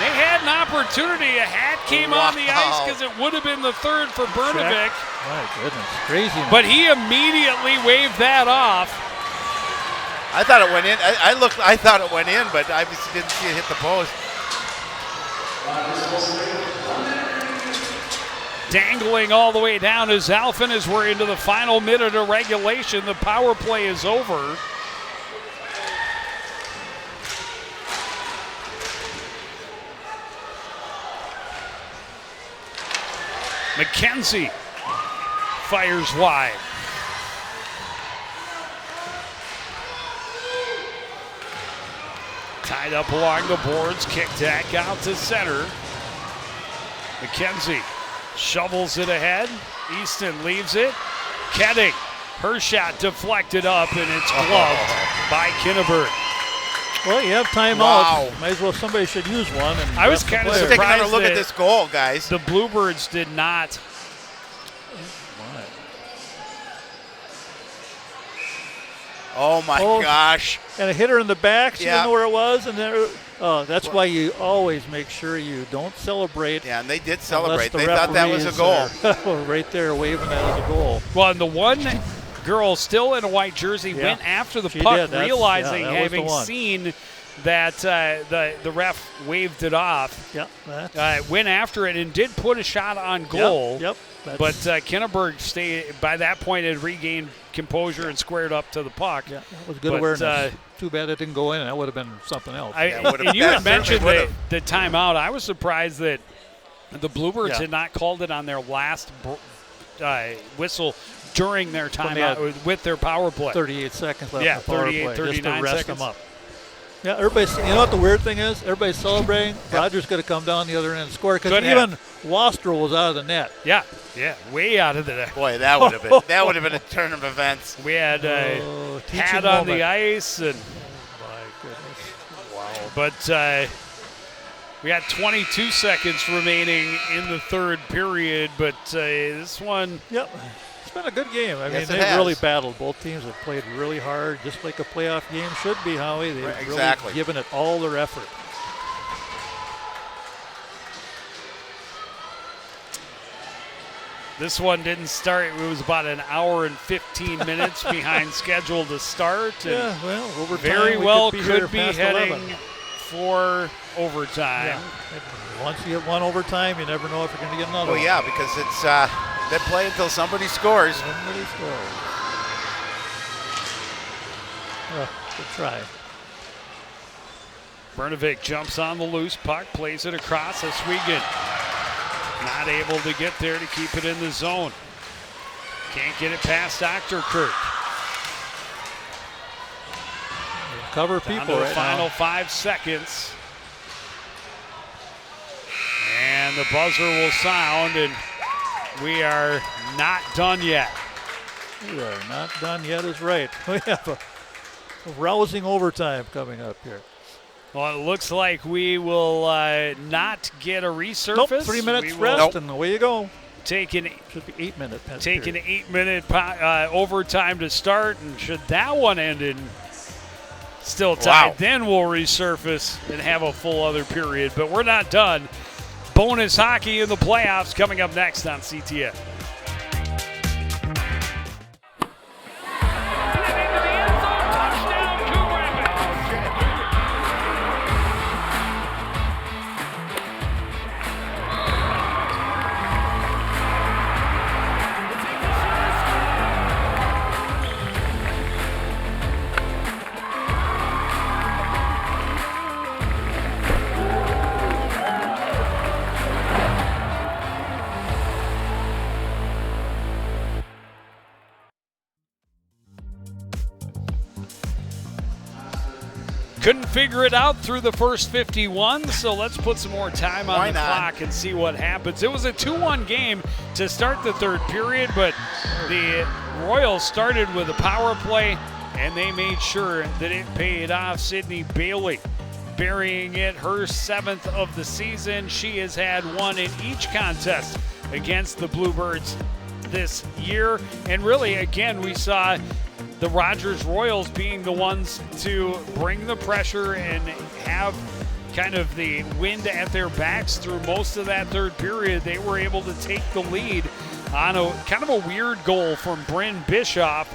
They had an opportunity. A hat came on the ice because it would have been the third for Bernovic. My goodness, crazy. But he immediately waved that off. I thought it went in. I thought it went in, but I just didn't see it hit the post. Dangling all the way down is Alphen as we're into the final minute of regulation. The power play is over. McKenzie fires wide. Tied up along the boards, kick tack out to center. McKenzie shovels it ahead. Easton leaves it. Ketting, her shot deflected up, and it's gloved by Kinneberg. Well, you have timeouts. Wow. Might as well, somebody should use one. And I was kind of Take another surprised look at that this goal, guys. the Bluebirds did not. Oh my gosh. And a hitter in the back, she Yeah. didn't know where it was. And there, that's why you always make sure you don't celebrate. Yeah, and they did unless celebrate. the They thought that was a goal. referees are right there waving that as a goal. Well, and the one girl still in a white jersey Yeah. went after the She puck, did. That's- realizing, yeah, that was the having one. seen that the ref waved it off. Yeah, Went after it and did put a shot on goal. Yep. But Kinneberg by that point had regained composure and squared up to the puck. Yeah, that was good awareness. Too bad it didn't go in. That would have been something else. And you had mentioned the timeout. I was surprised that the Bluebirds had not called it on their last whistle during their timeout with their power play. 38 seconds left in the power 38, play. 39 just to rest seconds. them up. Yeah, everybody's. You know what the weird thing is? Everybody's celebrating. Rogers could have come down the other end and scored because even Wastrel was out of the net. Yeah, way out of the net. Boy, that would have been a turn of events. We had Hat on the ice, and my goodness, wow. But we got 22 seconds remaining in the third period. But this one, yep. It's been a good game. I mean, they've really battled. Both teams have played really hard, just like a playoff game should be, Howie. They've really given it all their effort. This one didn't start. It was about an hour and 15 minutes behind schedule to start. Yeah, well, overtime. Very well could be heading 11. For overtime. Yeah. Once you get one overtime, you never know if you're going to get another. Well, yeah, because it's they play until somebody scores. Somebody scores. Good try. Brnovik jumps on the loose puck, plays it across. Oswego not able to get there to keep it in the zone. Can't get it past Achterkirk. Cover people right final now. 5 seconds. And the buzzer will sound, and we are not done yet. We are not done yet is right. We have a rousing overtime coming up here. Well, it looks like we will not get a resurface. Nope, 3 minutes rest, and away you go. Should be 8 minute. Take an 8 minute overtime to start, and should that one end in still tied, then we'll resurface and have a full other period. But we're not done. Bonus hockey in the playoffs coming up next on CTN. Couldn't figure it out through the first 51, so let's put some more time on the clock and see what happens. It was a 2-1 game to start the third period, but the Royals started with a power play, and they made sure that it paid off. Sydney Bailey burying it, her 7th of the season. She has had one in each contest against the Bluebirds this year. And really, again, we saw the Rogers Royals being the ones to bring the pressure and have kind of the wind at their backs through most of that third period. They were able to take the lead on a kind of a weird goal from Bryn Bischoff,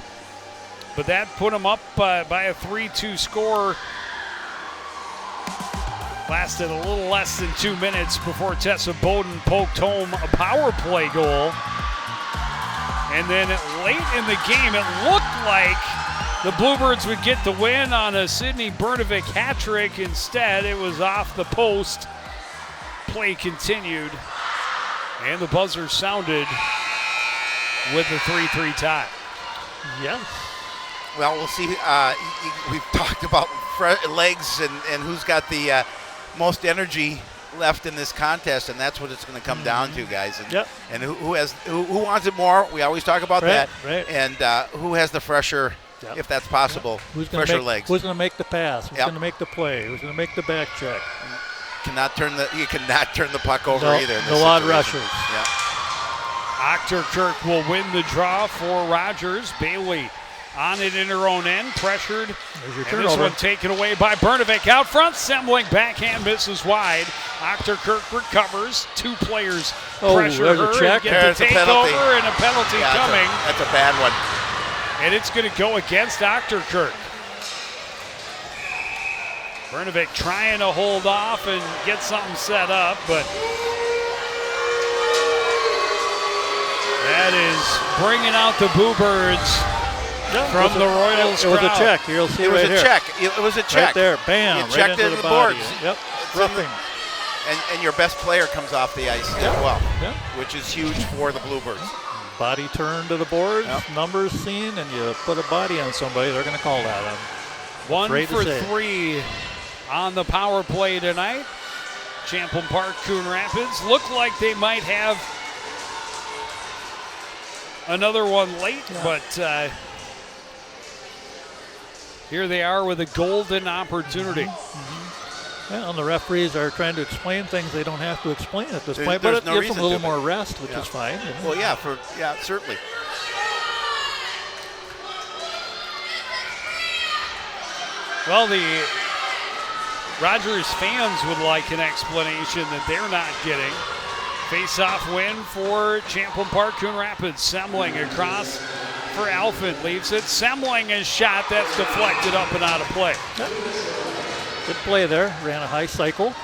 but that put them up by a 3-2 score. Lasted a little less than 2 minutes before Tessa Bowden poked home a power play goal. And then late in the game, it looked like the Bluebirds would get the win on a Sydney Brnovik hat trick. Instead, it was off the post. Play continued, and the buzzer sounded with the 3-3 tie. Yes. Well, we'll see. We've talked about legs and who's got the most energy left in this contest, and that's what it's going to come down to, guys. And, who wants it more? We always talk about that. Right. And who has the fresher, if that's possible, fresher legs. Who's going to make the pass? Who's going to make the play? Who's going to make the back check? You cannot turn the puck over either. No odd rushers. Yeah. Achterkirk will win the draw for Rogers. Bailey on it in her own end, pressured. There's your and turnover. this one taken away by Brnovik out front. Semling backhand misses wide. Achterkirk recovers. Two players pressure her and get the takeover, and a penalty coming. That's a bad one. And it's going to go against Achterkirk. Brnovik trying to hold off and get something set up, but That is bringing out the Bluebirds from the Royals It was a crowd. check. You'll see It was right a here. check. It was a check. Right there. Bam. You right checked into into the body. boards. Yep. It's in the- Roughing. And your best player comes off the ice as well, which is huge for the Bluebirds. Body turn to the boards, Yep. numbers seen, and you put a body on somebody, they're going to call that. 1 afraid to for say. 3 on the power play tonight. Champlin Park, Coon Rapids look like they might have another one late, but here they are with a golden opportunity. Well, and the referees are trying to explain things they don't have to explain at this point, there's but it no gives them reason a little to. more rest, which is fine. you know. Well, yeah, certainly. Well, the Rogers fans would like an explanation that they're not getting. Face-off win for Champlin Park, Coon Rapids. Semling across for Alphen. Leaves it. Semling is shot. That's deflected up and out of play. Good play there. Ran a high cycle.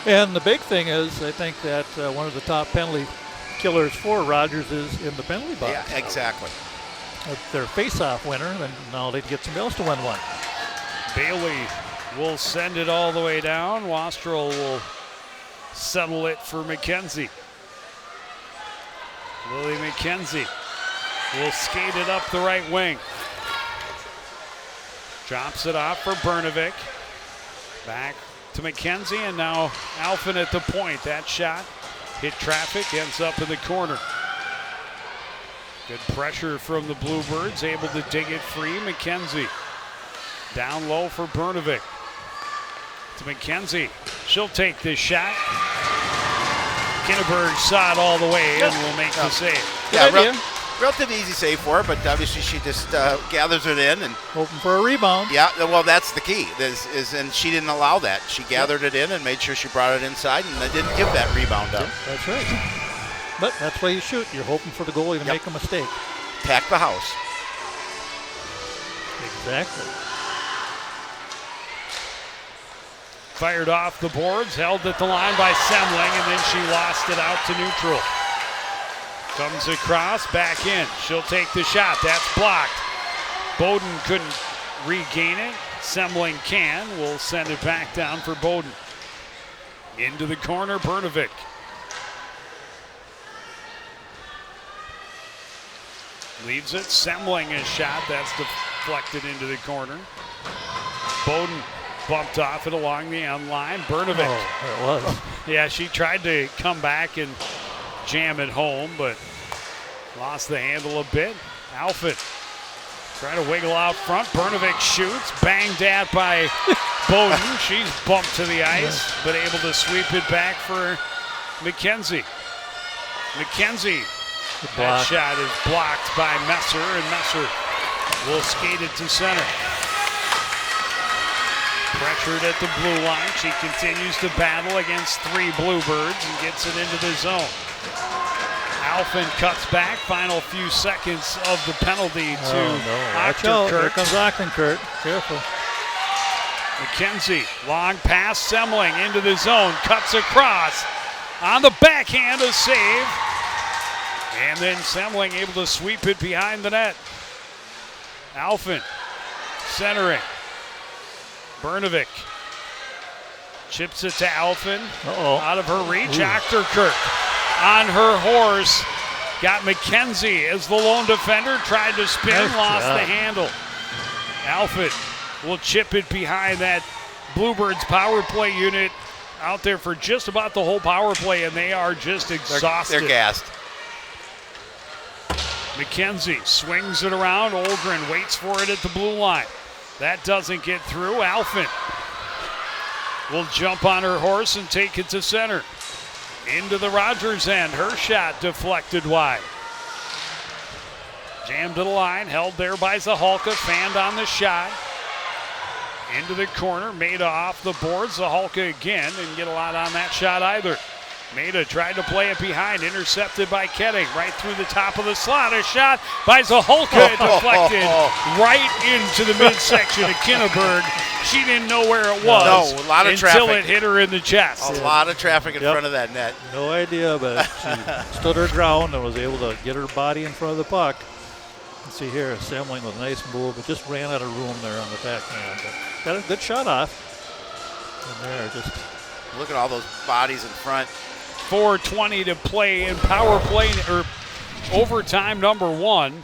And the big thing is, I think that one of the top penalty killers for Rogers is in the penalty box. Yeah, exactly. If they're face-off winner, then now they'd get somebody else to win one. Bailey will send it all the way down. Wastrel will settle it for McKenzie. Lily McKenzie will skate it up the right wing. Drops it off for Bernovic. Back to McKenzie, and now Alphen at the point. That shot hit traffic, ends up in the corner. Good pressure from the Bluebirds, able to dig it free. McKenzie down low for Bernovic. To McKenzie. She'll take this shot. Kinneberg saw it all the way and will make the save. Yeah, relatively easy save for her, but obviously she just gathers it in and hoping for a rebound. Yeah, well, that's the key. And she didn't allow that. She gathered it in and made sure she brought it inside, and they didn't give that rebound up. That's right. But that's why you shoot. You're hoping for the goalie to make a mistake. Attack the house. Exactly. Fired off the boards, held at the line by Semling, and then she lost it out to neutral. Comes across, back in. She'll take the shot. That's blocked. Bowden couldn't regain it. Semling can. We'll send it back down for Bowden. Into the corner, Bernovic. Leaves it. Semling is shot. That's deflected into the corner. Bowden bumped off it along the end line. Bernovic. Oh, it was. Yeah, she tried to come back and jam it home, but lost the handle a bit. Alphen trying to wiggle out front. Bernovic shoots. Banged at by Bowden. She's bumped to the ice, but able to sweep it back for McKenzie. McKenzie. That shot is blocked by Messer, and Messer will skate it to center. Pressured at the blue line. She continues to battle against 3 Bluebirds and gets it into the zone. Alphen cuts back. Final few seconds of the penalty to Watch out. Here Ochterkirk. comes Ochterkirk. Careful. McKenzie, long pass, Semling into the zone, cuts across. On the backhand, a save. And then Semling able to sweep it behind the net. Alphen centering. Bernovic chips it to Alphen. Out of her reach. Ochterkirk on her horse. Got McKenzie as the lone defender. Tried to spin, lost the handle. Alphen will chip it behind that Bluebirds power play unit out there for just about the whole power play, and they are just exhausted. They're gassed. McKenzie swings it around. Olgren waits for it at the blue line. That doesn't get through. Alphen will jump on her horse and take it to center. Into the Rogers end. Her shot deflected wide. Jammed to the line. Held there by Zahalka. Fanned on the shot. Into the corner. Maida off the boards. Zahalka again. Didn't get a lot on that shot either. Maida tried to play it behind, intercepted by Ketting, right through the top of the slot. A shot by Zahalka, deflected right into the midsection of Kinneberg. she didn't know where it was. No, a lot of until traffic. it hit her in the chest. A lot of traffic in front of that net. No idea, but she stood her ground and was able to get her body in front of the puck. You see here, Semling with a nice move, but just ran out of room there on the backhand. But got a good shot off. And there, just look at all those bodies in front. 4:20 to play in power play or overtime number 1.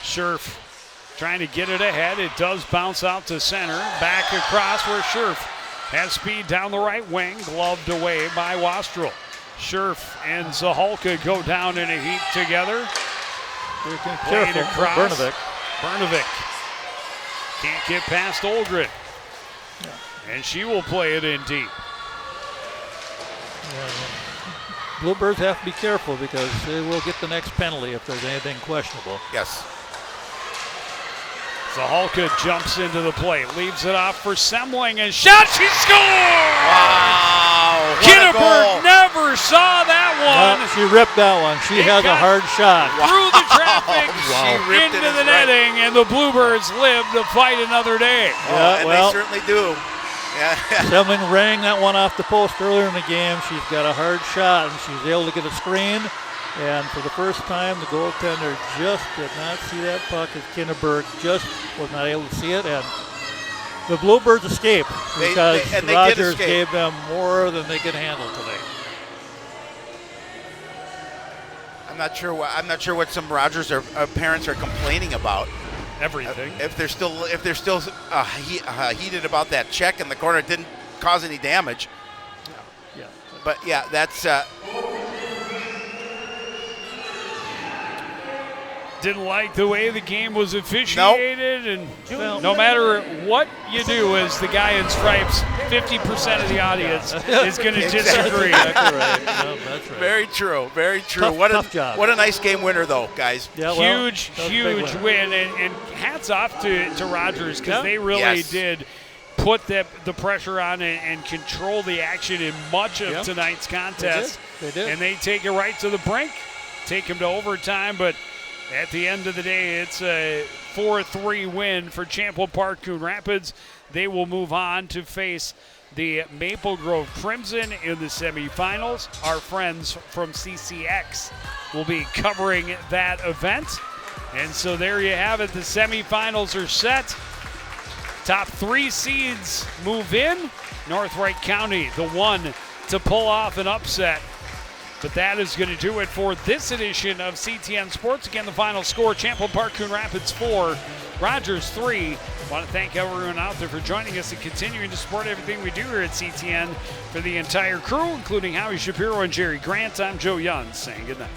Scherf trying to get it ahead. It does bounce out to center. Back across where Scherf has speed down the right wing. Gloved away by Wastrel. Scherf and Zahalka go down in a heap together. Played across. Bernovic can't get past Olgren. And she will play it in deep. Yeah, Bluebirds have to be careful because they will get the next penalty if there's anything questionable. Yes. Zahalka jumps into the play, leaves it off for Semling, and shot, she scores! Wow, Kinneberg never saw that one. No, she ripped that one. She has a hard shot. Through the traffic, ripped into it the right. netting, and the Bluebirds live to fight another day. And they certainly do. Yeah. Semling rang that one off the post earlier in the game. She's got a hard shot, and she's able to get a screen. And for the first time, the goaltender just did not see that puck as Kinneberg just was not able to see it. And the Bluebirds escaped because Rogers gave them more than they could handle today. I'm not sure what some Rogers parents are complaining about. Everything. If they're still heated about that check in the corner, it didn't cause any damage. Yeah. But yeah, that's. Didn't like the way the game was officiated, and no matter what you do as the guy in stripes, 50% of the audience is going to disagree. Exactly right. No, that's right. Very true. Very true. Tough job. What a nice game winner, though, guys. Yeah, well, huge win, and hats off to Rogers because they really did put the pressure on and control the action in much of tonight's contest. They did. And they take it right to the brink, take them to overtime, but at the end of the day, it's a 4-3 win for Champlin Park Coon Rapids. They will move on to face the Maple Grove Crimson in the semifinals. Our friends from CCX will be covering that event. And so there you have it. The semifinals are set. Top 3 seeds move in. North Wright County, the one to pull off an upset. But that is going to do it for this edition of CTN Sports. Again, the final score, Champlin Park Coon Rapids 4, Rogers 3. I want to thank everyone out there for joining us and continuing to support everything we do here at CTN. For the entire crew, including Howie Shapiro and Jerry Grant, I'm Joe Young saying goodnight.